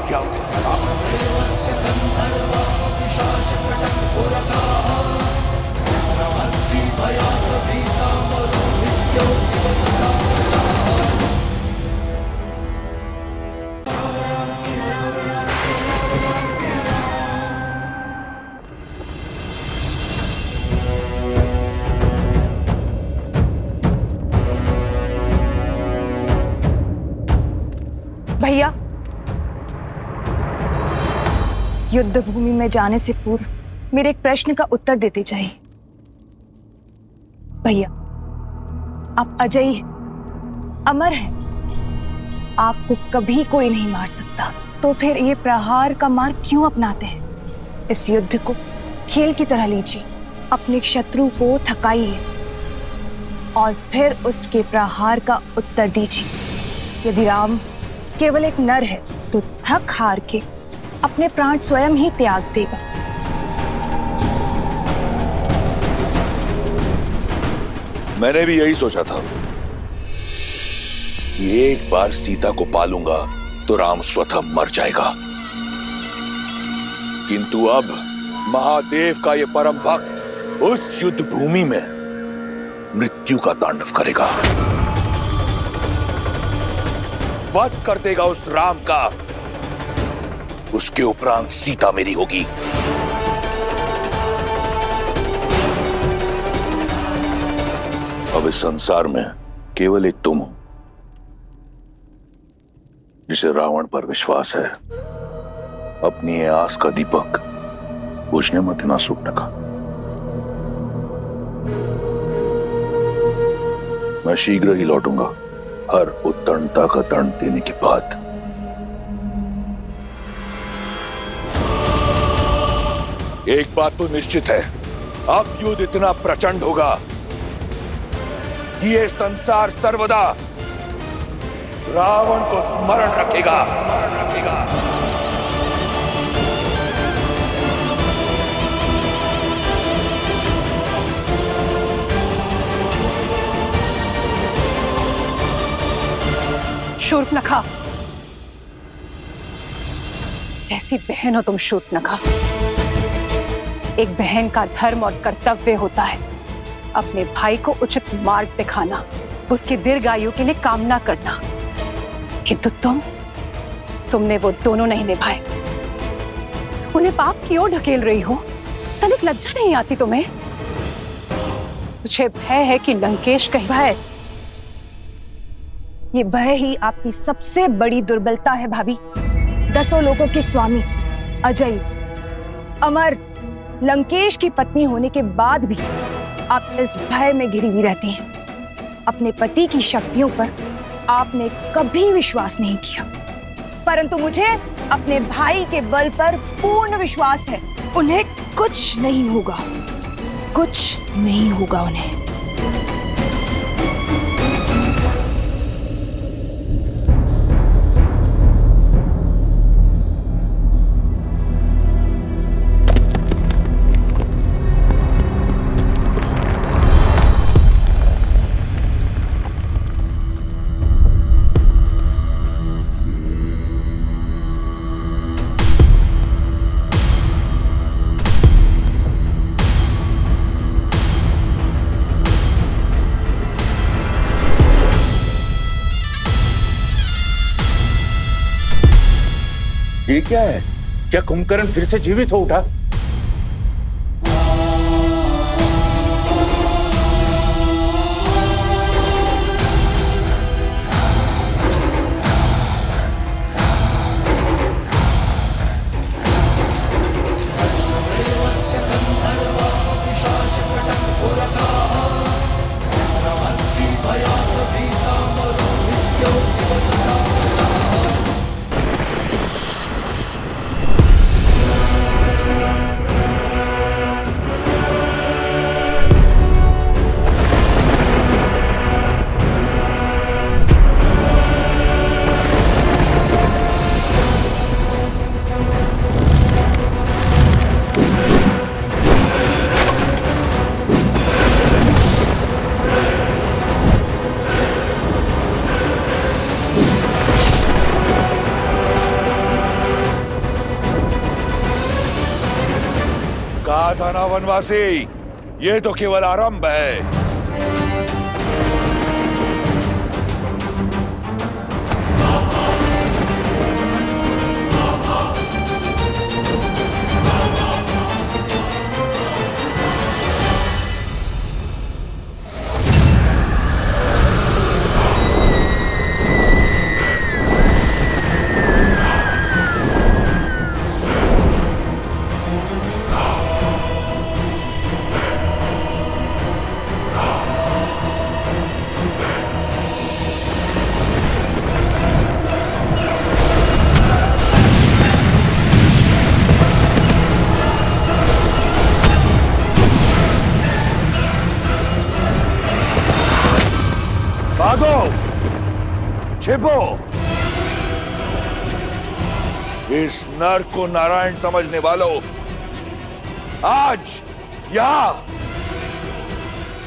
भैया, युद्ध भूमि में जाने से पूर्व मेरे एक प्रश्न का उत्तर देते जाइए। भैया, आप अजयी हैं, अमर हैं, आपको कभी कोई नहीं मार सकता, तो फिर ये प्रहार का मार्ग क्यों अपनाते हैं? इस युद्ध को खेल की तरह लीजिए, अपने शत्रु को थकाइए और फिर उसके प्रहार का उत्तर दीजिए। यदि राम केवल एक नर है तो थक हार के अपने प्राण स्वयं ही त्याग देगा। मैंने भी यही सोचा था कि एक बार सीता को पालूंगा तो राम स्वतः मर जाएगा, किंतु अब महादेव का यह परम भक्त उस युद्ध भूमि में मृत्यु का तांडव करेगा, वध कर देगा उस राम का। उसके उपरांत सीता मेरी होगी। अब इस संसार में केवल एक तुम हो जिसे रावण पर विश्वास है। अपनी ये आस का दीपक बुझने मत देना सूर्पनखा। मैं शीघ्र ही लौटूंगा, हर उत्तरणता का दंड देने के बाद। एक बात तो निश्चित है, अब युद्ध इतना प्रचंड होगा कि ये संसार सर्वदा रावण को स्मरण रखेगा। शूर्पनखा, कैसी बहन हो तुम शूर्पनखा। एक बहन का धर्म और कर्तव्य होता है अपने भाई को उचित मार्ग दिखाना, उसकी दीर्घायु के लिए कामना करना, किंतु तुमने वो दोनों नहीं निभाए। उन्हें पाप की ओर ढकेल रही हो, तनिक लज्जा नहीं आती तुम्हें? मुझे भय है कि लंकेश कहीं भय, ये भय ही आपकी सबसे बड़ी दुर्बलता है भाभी। 10 लोगों के स्वामी, अजय, अमर, लंकेश की पत्नी होने के बाद भी आप इस भय में घिरी हुई रहती हैं। अपने पति की शक्तियों पर आपने कभी विश्वास नहीं किया, परंतु मुझे अपने भाई के बल पर पूर्ण विश्वास है। उन्हें कुछ नहीं होगा, कुछ नहीं होगा उन्हें। ये क्या है? क्या कुंभकर्ण फिर से जीवित हो उठा? कहा था ना वनवासी, ये तो केवल आरंभ है। भागो, छिपो। इस नर को नारायण समझने वालों, आज यहां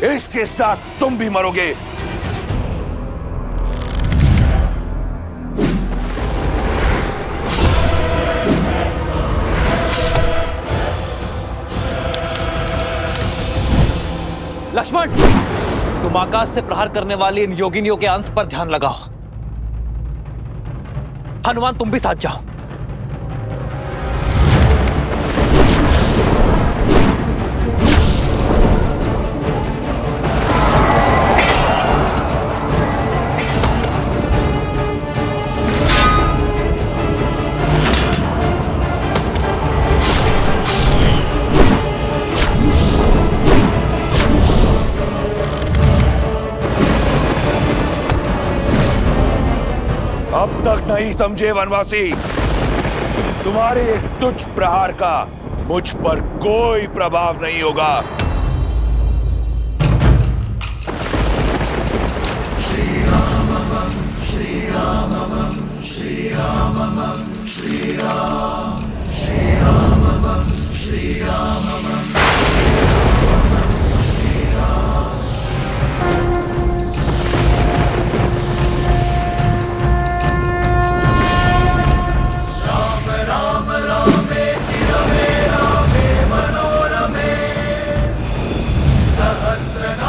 इसके साथ तुम भी मरोगे। लक्ष्मण, तुम आकाश से प्रहार करने वाली इन योगिनियों के अंत पर ध्यान लगाओ। हनुमान, तुम भी साथ जाओ। अब तक नहीं समझे वनवासी, तुम्हारे एक तुच्छ प्रहार का मुझ पर कोई प्रभाव नहीं होगा। श्री राम श्री राम श्री राम श्री राम श्री राम श्री राम सहस्त्र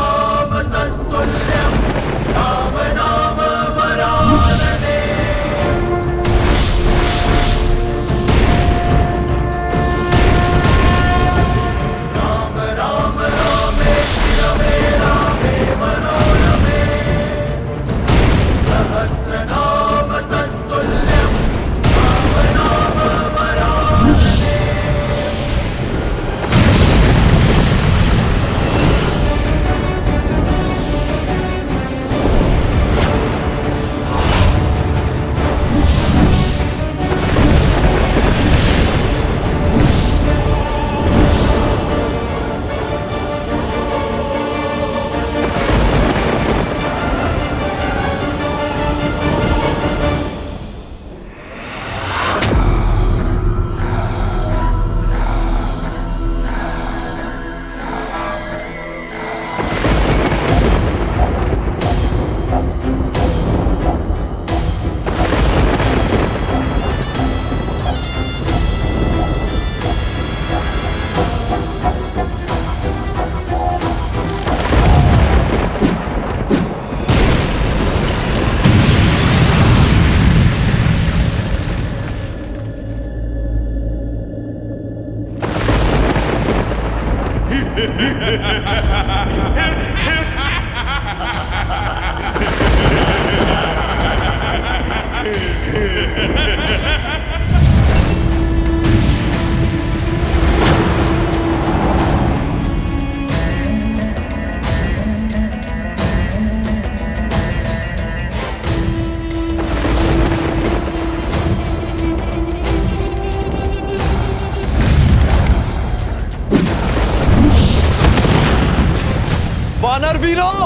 वानर वीरों,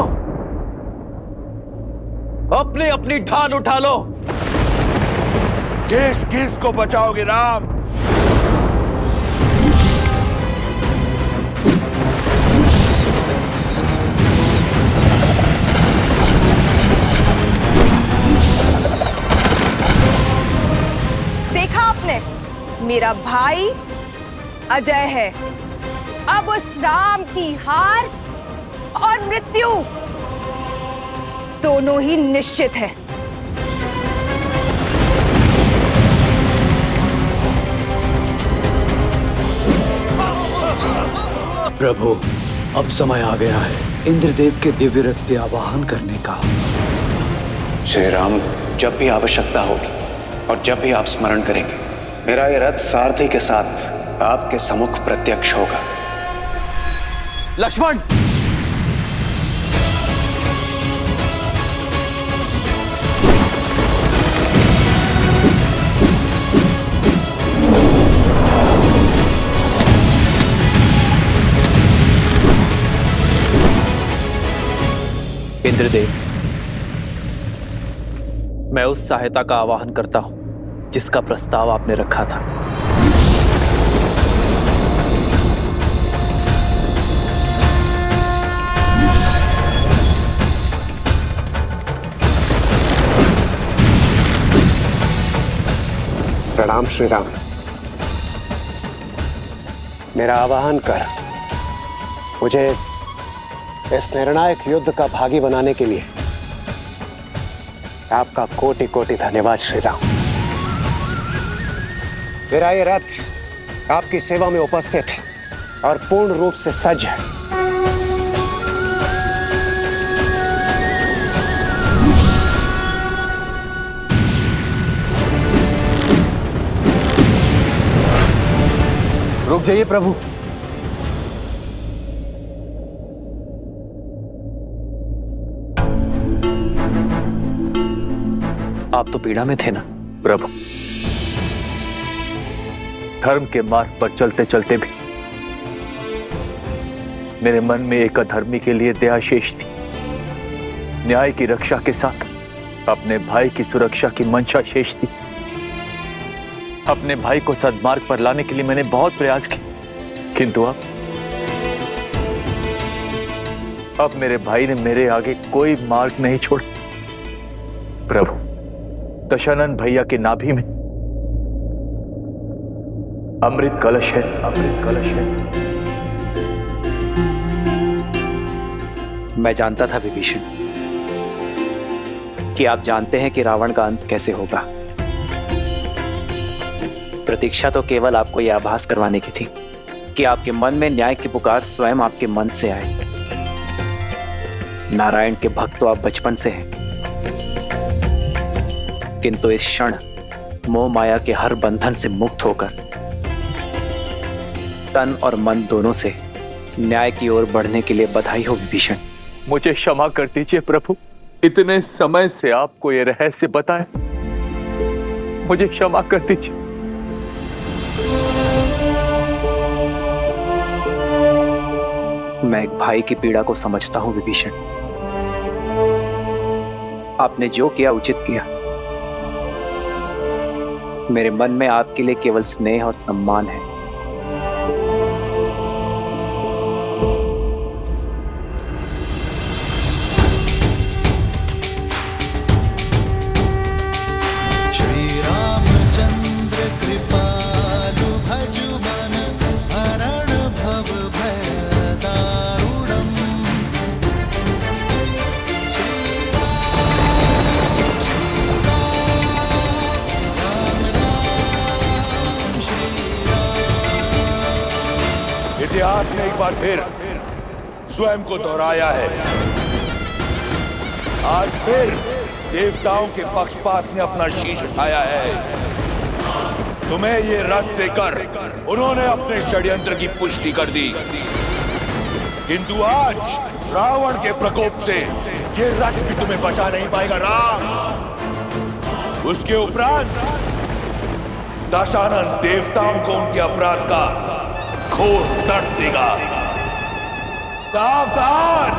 अपनी अपनी ढाल उठा लो। किस किस को बचाओगे राम? देखा आपने, मेरा भाई अजय है। अब उस राम की हार और मृत्यु दोनों ही निश्चित है। प्रभु, अब समय आ गया है इंद्रदेव के दिव्य रथ पे आवाहन करने का। श्री राम, जब भी आवश्यकता होगी और जब भी आप स्मरण करेंगे, मेरा ये रथ सारथी के साथ आपके सम्मुख प्रत्यक्ष होगा। लक्ष्मण, इंद्रदेव, मैं उस सहायता का आवाहन करता हूं जिसका प्रस्ताव आपने रखा था। प्रणाम श्री राम। मेरा आवाहन कर मुझे इस निर्णायक युद्ध का भागी बनाने के लिए आपका कोटि कोटि धन्यवाद श्री राम। मेरा ये रथ आपकी सेवा में उपस्थित है और पूर्ण रूप से सज्ज है। रुक जाइए प्रभु। आप तो पीड़ा में थे ना प्रभु। धर्म के मार्ग पर चलते चलते भी मेरे मन में एक अधर्मी के लिए दया शेष थी। न्याय की रक्षा के साथ अपने भाई की सुरक्षा की मंशा शेष थी। अपने भाई को सद्मार्ग पर लाने के लिए मैंने बहुत प्रयास किए, किंतु अब मेरे भाई ने मेरे आगे कोई मार्ग नहीं छोड़ा। प्रभु, दशानन भैया के नाभि में अमृत कलश है, अमृत कलश है। मैं जानता था विभीषण कि आप जानते हैं कि रावण का अंत कैसे होगा। प्रतीक्षा तो केवल आपको यह आभास करवाने की थी कि आपके मन में न्याय की पुकार स्वयं आपके मन से आए। नारायण के भक्त तो आप बचपन से हैं, किंतु इस क्षण मोह माया के हर बंधन से मुक्त होकर तन और मन दोनों से न्याय की ओर बढ़ने के लिए बधाई हो विभीषण। मुझे क्षमा कर दीजिए प्रभु, इतने समय से आपको ये रहस्य बताए, मुझे क्षमा कर दीजिए। मैं एक भाई की पीड़ा को समझता हूं विभीषण। आपने जो किया उचित किया। मेरे मन में आपके लिए केवल स्नेह और सम्मान है। श्री रामचंद्र कृपालु भजु मन हरण भव भय दारुणम्। इतिहास में एक बार फिर स्वयं को दोहराया है। आज फिर देवताओं के पक्षपात ने अपना शीश उठाया है। तुम्हें ये रथ देकर उन्होंने अपने षड्यंत्र की पुष्टि कर दी, किंतु आज रावण के प्रकोप से ये रथ भी तुम्हें बचा नहीं पाएगा राम। उसके उपरांत दशानन देवताओं को उनके अपराध का घोर दर्द देगा। सावधान!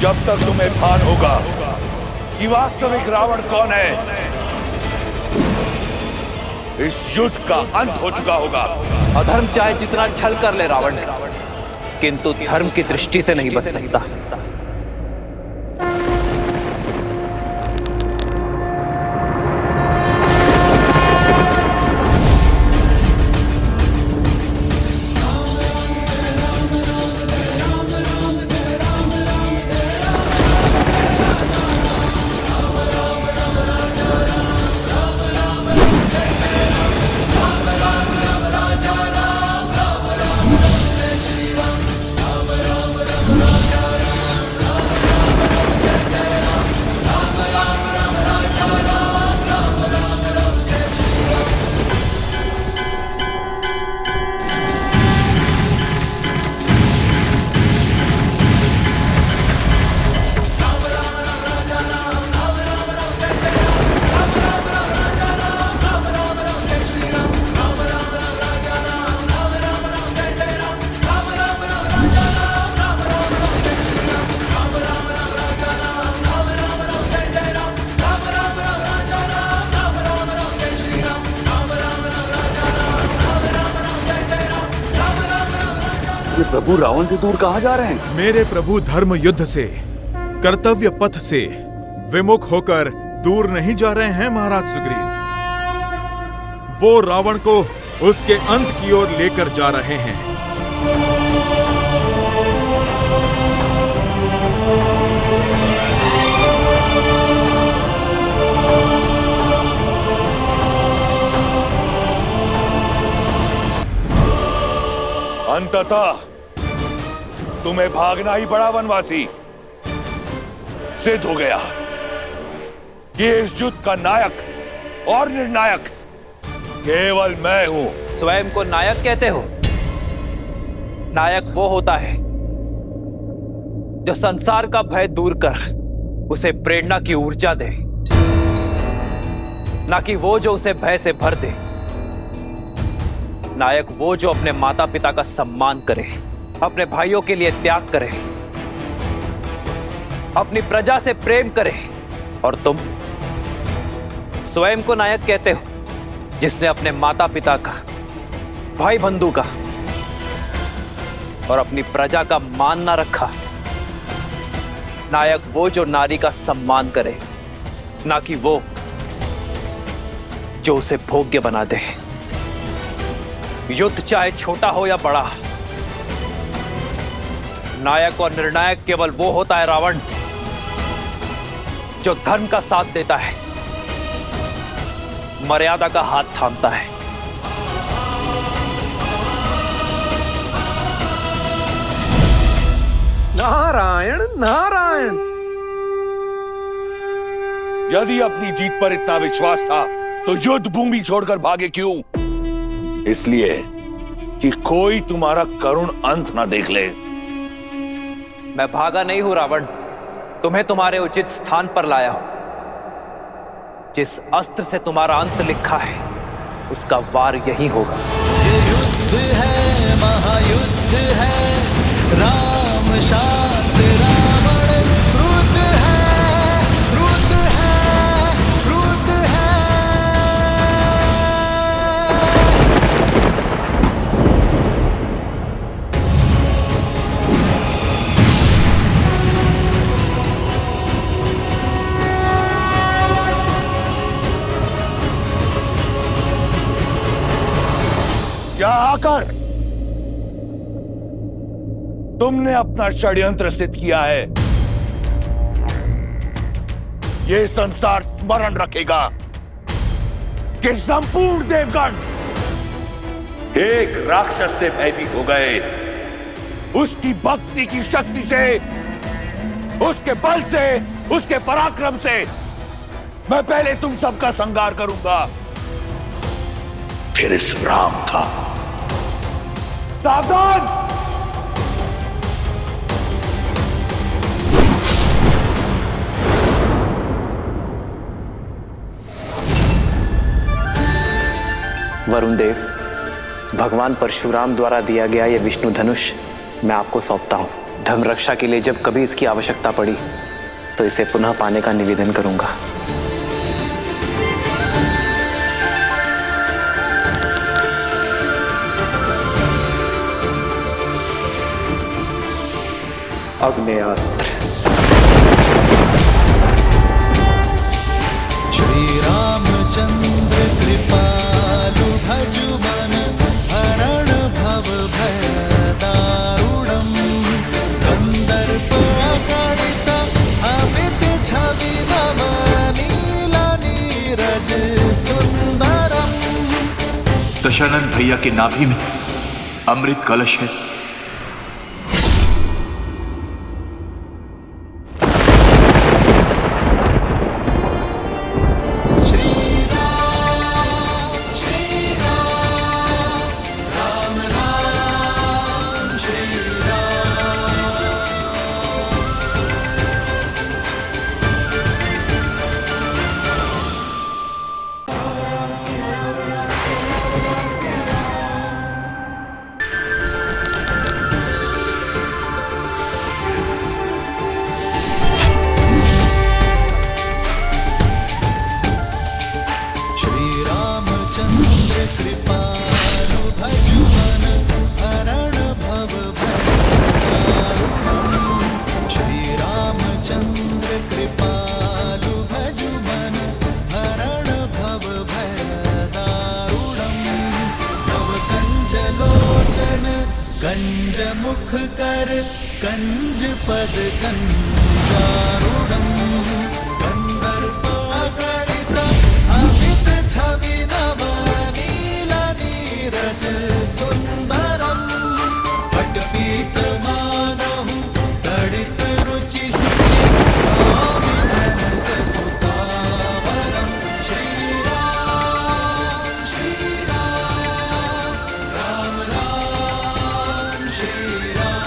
जब तक तुम्हें भान होगा कि वास्तविक रावण कौन है, इस युद्ध का अंत हो चुका होगा। अधर्म चाहे जितना छल कर ले रावण, किंतु धर्म की दृष्टि से नहीं बच सकता। प्रभु रावण से दूर कहाँ जा रहे हैं? मेरे प्रभु धर्म युद्ध से, कर्तव्य पथ से विमुख होकर दूर नहीं जा रहे हैं महाराज सुग्रीव। वो रावण को उसके अंत की ओर लेकर जा रहे हैं। अंततः तुम्हें भागना ही पड़ा वनवासी। सिद्ध हो गया कि इस युद्ध का नायक और निर्णायक केवल मैं हूं। स्वयं को नायक कहते हो? नायक वो होता है जो संसार का भय दूर कर उसे प्रेरणा की ऊर्जा दे, ना कि वो जो उसे भय से भर दे। नायक वो जो अपने माता पिता का सम्मान करे, अपने भाइयों के लिए त्याग करे, अपनी प्रजा से प्रेम करे। और तुम स्वयं को नायक कहते हो जिसने अपने माता पिता का, भाई बंधु का और अपनी प्रजा का मान ना रखा। नायक वो जो नारी का सम्मान करे, ना कि वो जो उसे भोग्य बना दे। युद्ध चाहे छोटा हो या बड़ा, नायक और निर्णायक केवल वो होता है रावण जो धर्म का साथ देता है, मर्यादा का हाथ थामता है। नारायण नारायण! यदि अपनी जीत पर इतना विश्वास था तो युद्ध भूमि छोड़कर भागे क्यों? इसलिए कि कोई तुम्हारा करुण अंत ना देख ले। मैं भागा नहीं हूं रावण, तुम्हें तुम्हारे उचित स्थान पर लाया हूं। जिस अस्त्र से तुम्हारा अंत लिखा है उसका वार यही होगा। ये युद्ध है, महायुद्ध है, राम शांत रावण क्रुद्ध है, यहाँ आकर तुमने अपना षड्यंत्र सिद्ध किया है। ये संसार स्मरण रखेगा कि संपूर्ण देवगण एक राक्षस से भयभीत हो गए। उसकी भक्ति की शक्ति से, उसके बल से, उसके पराक्रम से मैं पहले तुम सबका संहार करूंगा, फिर इस राम का। सावधान! वरुण देव, भगवान परशुराम द्वारा दिया गया यह विष्णु धनुष मैं आपको सौंपता हूं। धर्म रक्षा के लिए जब कभी इसकी आवश्यकता पड़ी तो इसे पुनः पाने का निवेदन करूंगा। अग्नेयास्त्र। श्री रामचंद्र कृपालु भजुमन हरण भव भय दारुणम कंदर्प गणित अमित छवि नव नील नीरज सुंदरम। दशानन भैया की नाभि में अमृत कलश है। कंज मुख कर कंज पद कंजारूढ़म कंदर्प गणित अमित छवि नव नील नीरज सुंदरम। पटपीत मानहु तड़ित रुचि सुचि आमि जनक सुतावरम। श्री राम राम राम श्री राम।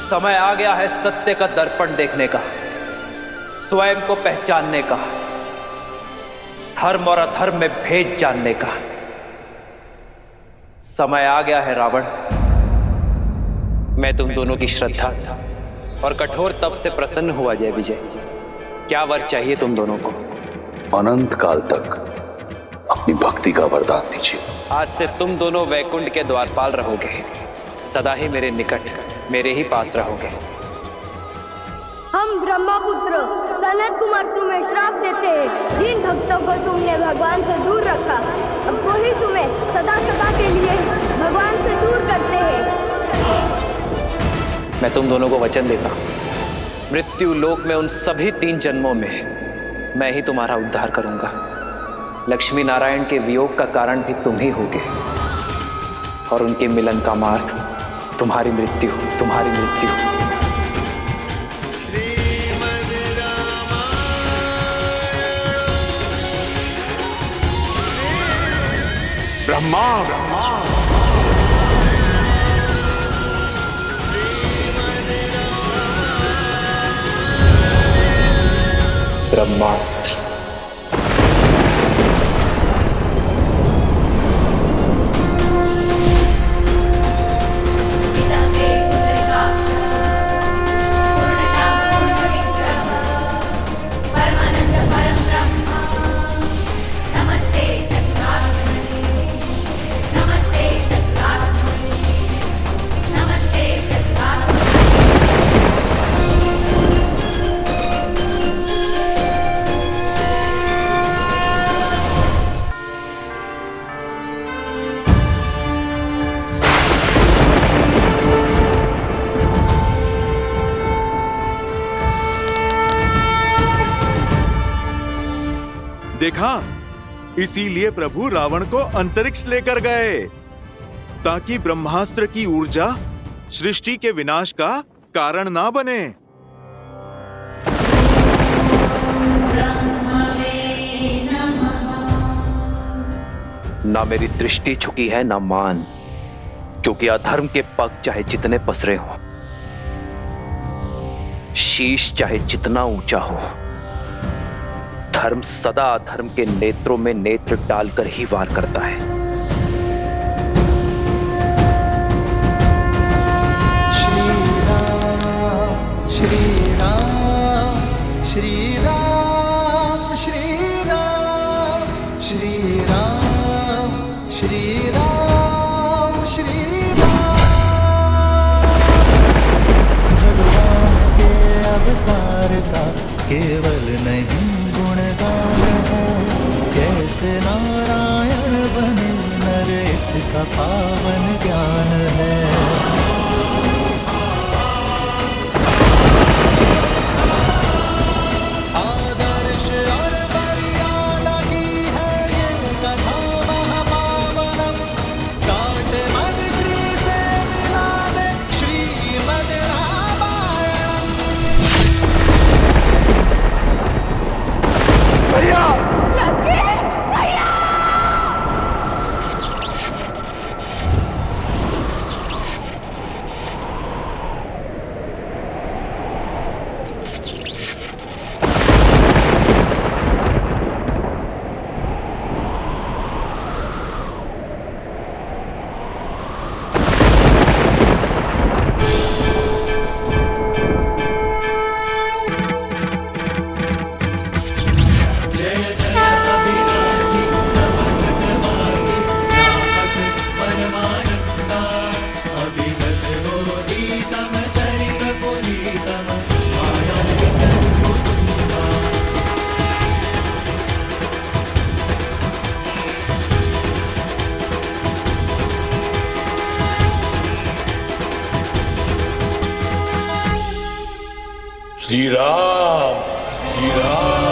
समय आ गया है सत्य का दर्पण देखने का, स्वयं को पहचानने का, धर्म और अधर्म में भेद जानने का। समय आ गया है रावण, मैं तुम दोनों की श्रद्धा और कठोर तप से प्रसन्न हुआ। जय विजय, क्या वर चाहिए तुम दोनों को? अनंत काल तक अपनी भक्ति का वरदान दीजिए। आज से तुम दोनों वैकुंठ के द्वारपाल रहोगे, सदा ही मेरे निकट, मेरे ही पास रहोगे। हम ब्रह्मपुत्र सनत कुमार तुम्हें श्राप देते हैं। जिन भक्तों को तुमने भगवान से दूर रखा, अब वही तुम्हें सदा सदा के लिए भगवान से दूर करते हैं। मैं तुम दोनों को वचन देता हूं, मृत्यु लोक में उन सभी 3 जन्मों में मैं ही तुम्हारा उद्धार करूंगा। लक्ष्मी नारायण के वियोग का कारण भी तुम ही होगे और उनके मिलन का मार्ग तुम्हारी मृत्यु, तुम्हारी मृत्यु। ब्रह्मास्त्र। ब्रह्मास्त्र। देखा, इसीलिए प्रभु रावण को अंतरिक्ष लेकर गए, ताकि ब्रह्मास्त्र की ऊर्जा सृष्टि के विनाश का कारण ना बने। ना मेरी दृष्टि झुकी है ना मान, क्योंकि अधर्म के पग चाहे जितने पसरे हों, शीश चाहे जितना ऊंचा हो, धर्म सदा अधर्म के नेत्रों में नेत्र डालकर ही वार करता है। श्री राम श्री राम श्री राम श्री राम श्री राम श्री राम। भगवान के अवतार का केवल नहीं गुणगान है, कैसे नारायण बने नर इसका पावन ज्ञान है। श्री राम श्री राम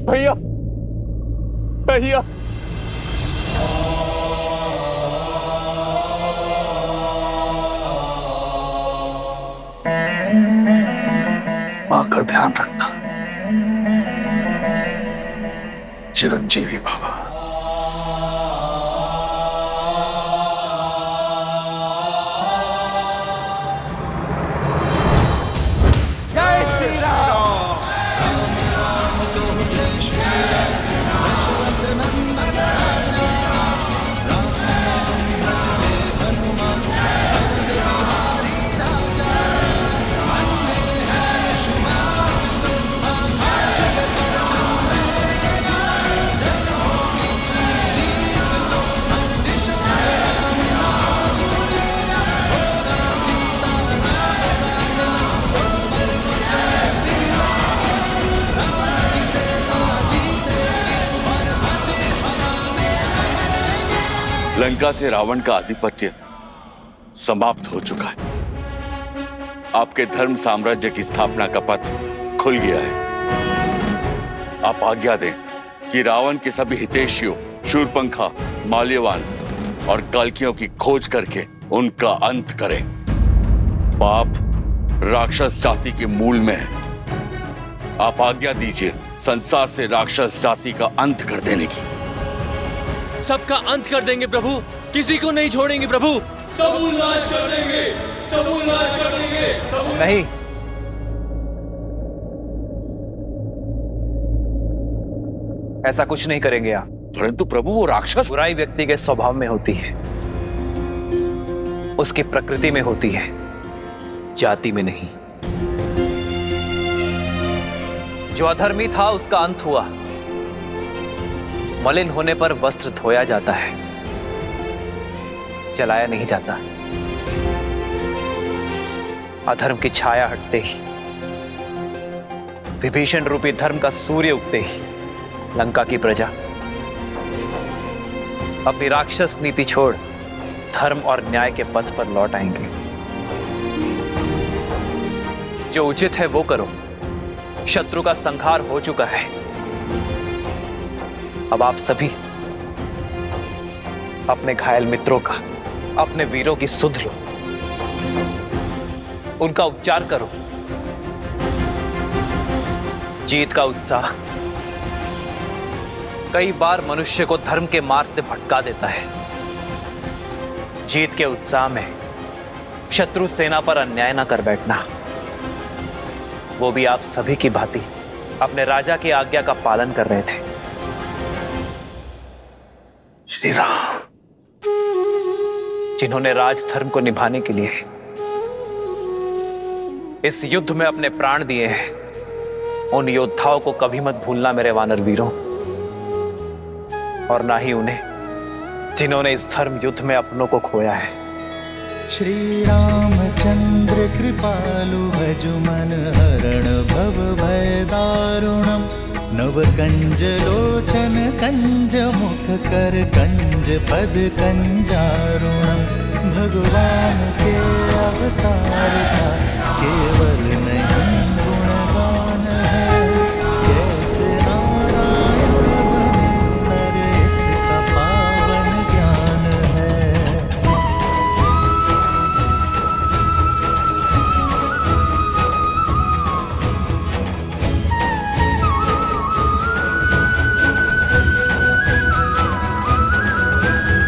भैया भैया माँ का ध्यान रखना। चिरंजीवी बाबा। जय श्री राम। लंका से रावण का आधिपत्य समाप्त हो चुका है। आपके धर्म साम्राज्य की स्थापना का पथ खुल गया है। आप आज्ञा दें कि रावण के सभी हितैषियों शूरपंखा, माल्यवान और कल्कियों की खोज करके उनका अंत करें। पाप राक्षस जाति के मूल में है। आप आज्ञा दीजिए संसार से राक्षस जाति का अंत कर देने की। सबका अंत कर देंगे प्रभु, किसी को नहीं छोड़ेंगे प्रभु। सबूत नाश कर देंगे, सबूत नाश कर देंगे। नहीं, ऐसा कुछ नहीं करेंगे आप। परंतु प्रभु वो राक्षस। बुराई व्यक्ति के स्वभाव में होती है, उसकी प्रकृति में होती है, जाति में नहीं। जो अधर्मी था उसका अंत हुआ। मलिन होने पर वस्त्र धोया जाता है, जलाया नहीं जाता। अधर्म की छाया हटते ही, विभीषण रूपी धर्म का सूर्य उगते ही लंका की प्रजा अपनी राक्षस नीति छोड़ धर्म और न्याय के पथ पर लौट आएंगे। जो उचित है वो करो। शत्रु का संहार हो चुका है। अब आप सभी अपने घायल मित्रों का, अपने वीरों की सुध लो, उनका उपचार करो। जीत का उत्साह कई बार मनुष्य को धर्म के मार्ग से भटका देता है। जीत के उत्साह में शत्रु सेना पर अन्याय ना कर बैठना, वो भी आप सभी की भांति अपने राजा की आज्ञा का पालन कर रहे थे। श्री राम, जिन्होंने राजधर्म को निभाने के लिए इस युद्ध में अपने प्राण दिए हैं, उन योद्धाओं को कभी मत भूलना मेरे वानर वीरों, और ना ही उन्हें जिन्होंने इस धर्म युद्ध में अपनों को खोया है। श्री रामचंद्र कृपालु भजु मन हरण भव भय दारुणम नव कंज लोचन कंज मुख कर कंज पद कंजारुणम। भगवान के अवतार का केवल नहीं गुणगान है, कैसे नारायण बने नर इसका पावन ज्ञान है।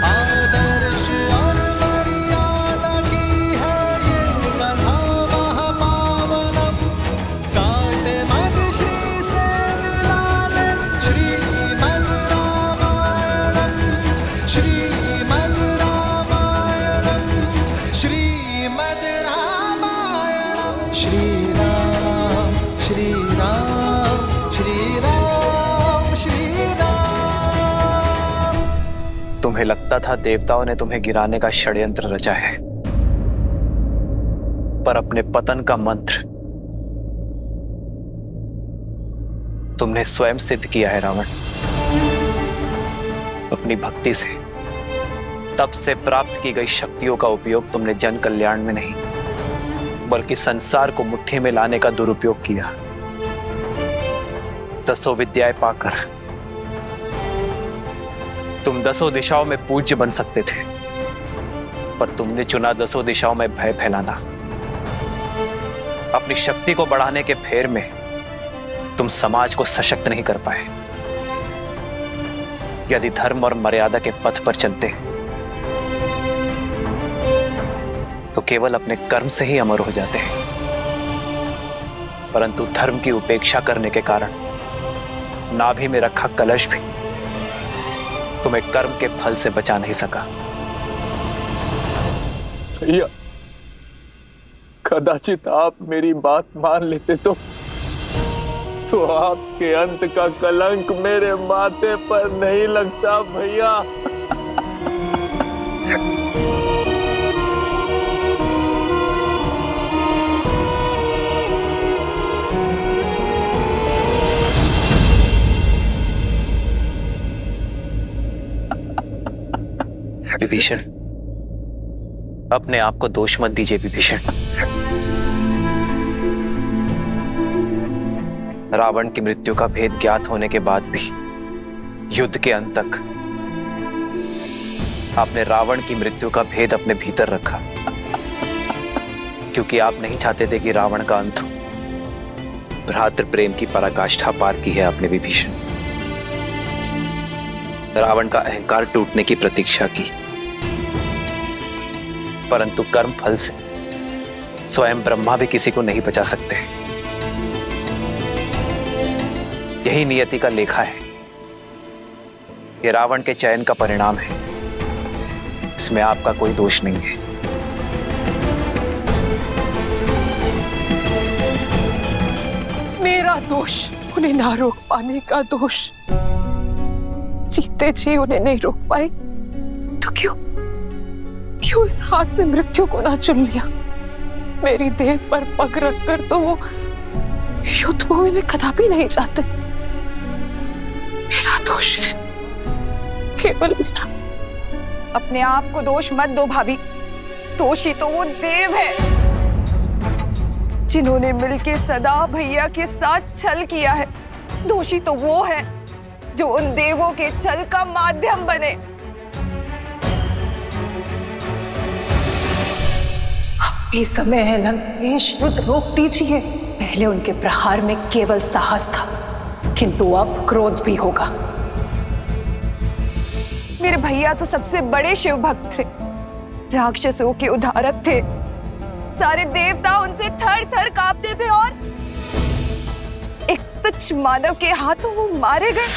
आदर्श और मर्यादा की है ये कथा महापावनम। काट मद श्री से मिलाने श्रीमद् रामायणम, श्रीमद् रामायणम, श्रीमद् रामायणम। श्री राम श्री राम श्री राम श्री राम। तुम्हें लगता था देवताओं ने तुम्हें गिराने का षड्यंत्र रचा है, पर अपने पतन का मंत्र तुमने स्वयं सिद्ध किया है रावण। अपनी भक्ति से, तप से प्राप्त की गई शक्तियों का उपयोग तुमने जन कल्याण में नहीं, बल्कि संसार को मुट्ठी में लाने का दुरुपयोग किया। दसों विद्याएं पाकर तुम दसों दिशाओं में पूज्य बन सकते थे, पर तुमने चुना दसों दिशाओं में भय फैलाना। अपनी शक्ति को बढ़ाने के फेर में तुम समाज को सशक्त नहीं कर पाए। यदि धर्म और मर्यादा के पथ पर चलते तो केवल अपने कर्म से ही अमर हो जाते हैं, परंतु धर्म की उपेक्षा करने के कारण नाभि में रखा कलश भी तुम्हें कर्म के फल से बचा नहीं सका। भैया, कदाचित आप मेरी बात मान लेते तो आपके अंत का कलंक मेरे माथे पर नहीं लगता भैया। विभीषण, अपने आप को दोष मत दीजिए विभीषण। रावण की मृत्यु का भेद ज्ञात होने के बाद भी युद्ध के अंत तक आपने रावण की मृत्यु का भेद अपने भीतर रखा, क्योंकि आप नहीं चाहते थे कि रावण का अंत हो। भ्रातृ प्रेम की पराकाष्ठा पार की है आपने विभीषण। रावण का अहंकार टूटने की प्रतीक्षा की, परंतु कर्म फल से स्वयं ब्रह्मा भी किसी को नहीं बचा सकते। यही नियति का लेखा है। ये रावण के चयन का परिणाम है, इसमें आपका कोई दोष नहीं है। मेरा दोष, उन्हें ना रोक पाने का दोष। जीते जी उन्हें नहीं रोक पाए तो क्यों उस हाथ में मृत्यु को ना चुन लिया? मेरी देह पर पग रखकर तो वो युद्ध भूमि में कदापि नहीं जाते। मेरा दोष है, केवल मेरा। अपने आप को दोष मत दो भाभी। दोषी तो वो देव है जिन्होंने मिलके सदा भैया के साथ छल किया है। दोषी तो वो है जो उन देवों के छल का माध्यम बने। अभी समय है लंकेश, युद्ध रोक दीजिए। पहले उनके प्रहार में केवल साहस था, किंतु अब क्रोध भी होगा। मेरे भैया तो सबसे बड़े शिव भक्त थे, राक्षसों के उद्धारक थे। सारे देवता उनसे थर थर कांपते थे और एक तुच्छ मानव के हाथों वो मारे गए।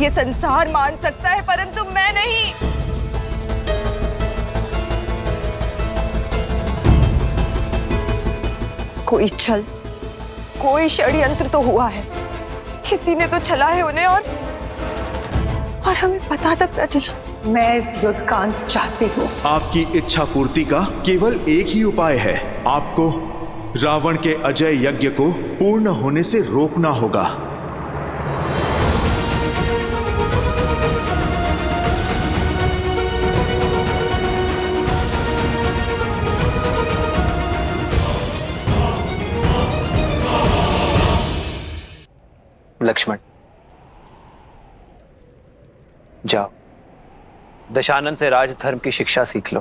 ये संसार मान सकता है, परंतु मैं नहीं। कोई छल, कोई षड्यंत्र तो हुआ है। किसी ने तो छला है उन्हें और हमें पता तक न चला। मैं इस युद्ध का अंत चाहती हूँ। आपकी इच्छा पूर्ति का केवल एक ही उपाय है। आपको रावण के अजय यज्ञ को पूर्ण होने से रोकना होगा। लक्ष्मण, जाओ दशानन से राजधर्म की शिक्षा सीख लो।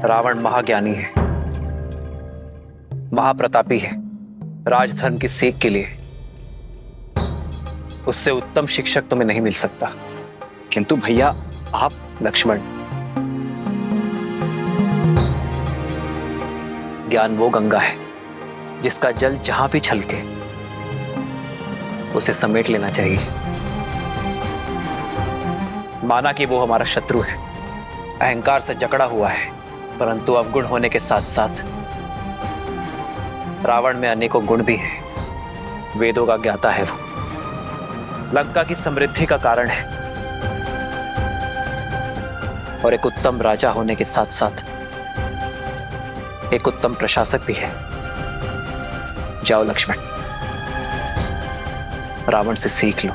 रावण महाज्ञानी है, महाप्रतापी है। राजधर्म की सीख के लिए उससे उत्तम शिक्षक तुम्हें नहीं मिल सकता। किंतु भैया आप। लक्ष्मण, ज्ञान वो गंगा है जिसका जल जहां भी छलके उसे समेट लेना चाहिए। माना कि वो हमारा शत्रु है, अहंकार से जकड़ा हुआ है, परंतु अवगुण होने के साथ साथ रावण में अनेकों गुण भी हैं। वेदों का ज्ञाता है वो, लंका की समृद्धि का कारण है और एक उत्तम राजा होने के साथ साथ एक उत्तम प्रशासक भी है। जाओ लक्ष्मण, रावण से सीख लो।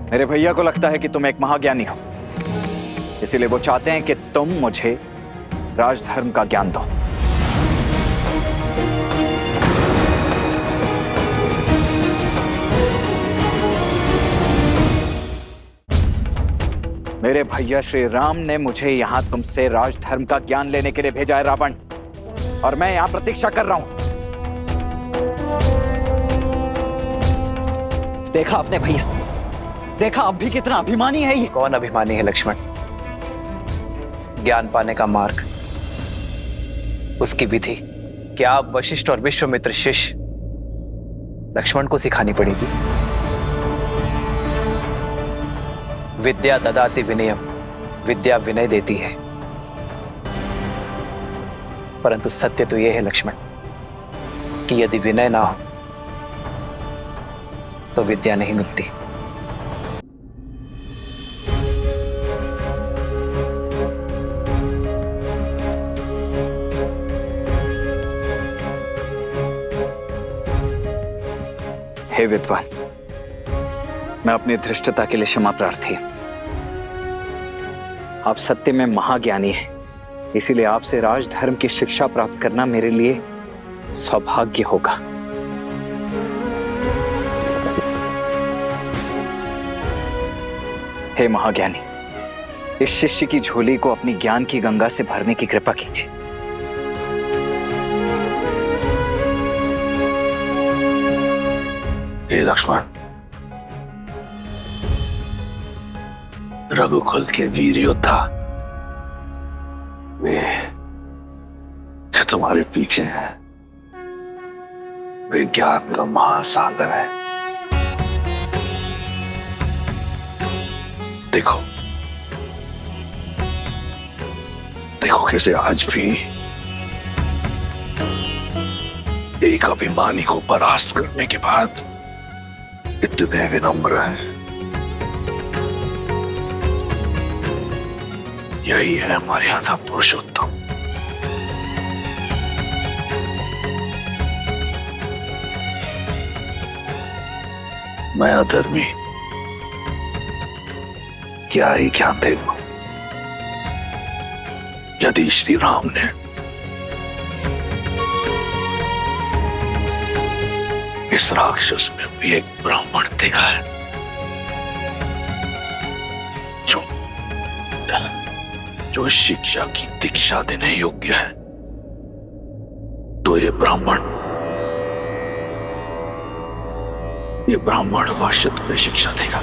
मेरे भैया को लगता है कि तुम एक महाज्ञानी हो, इसीलिए वो चाहते हैं कि तुम मुझे राजधर्म का ज्ञान दो। मेरे भैया श्री राम ने मुझे यहां तुमसे राजधर्म का ज्ञान लेने के लिए भेजा है रावण, और मैं यहां प्रतीक्षा कर रहा हूं। देखा आपने भैया, देखा अब भी कितना अभिमानी है ये। कौन अभिमानी है लक्ष्मण? ज्ञान पाने का मार्ग, उसकी विधि क्या आप वशिष्ठ और विश्वामित्र शिष्य लक्ष्मण को सिखानी पड़ेगी। विद्या ददाति विनयम विद्या विनय देती है, परंतु सत्य तो यह है लक्ष्मण कि यदि विनय ना हो तो विद्या नहीं मिलती। हे विद्वान, मैं अपनी धृष्टता के लिए क्षमा प्रार्थी। आप सत्य में महाज्ञानी हैं, इसीलिए आपसे राजधर्म की शिक्षा प्राप्त करना मेरे लिए सौभाग्य होगा। हे महाज्ञानी, इस शिष्य की झोली को अपनी ज्ञान की गंगा से भरने की कृपा कीजिए। हे लक्ष्मण, रघुकुल के वीर योद्धा वे जो तुम्हारे पीछे हैं, वे ज्ञान का महासागर है। देखो देखो कैसे आज भी एक अभिमानी को परास्त करने के बाद इतने विनम्र हैं। यही है मर्यादा पुरुषोत्तम। मैं अधर्मी क्या ही ज्ञान दे दूं? यदि श्री राम ने इस राक्षस में भी एक ब्राह्मण देखा है जो शिक्षा की दीक्षा देने योग्य है, तो ये ब्राह्मण अवश्य तुम्हें शिक्षा देगा।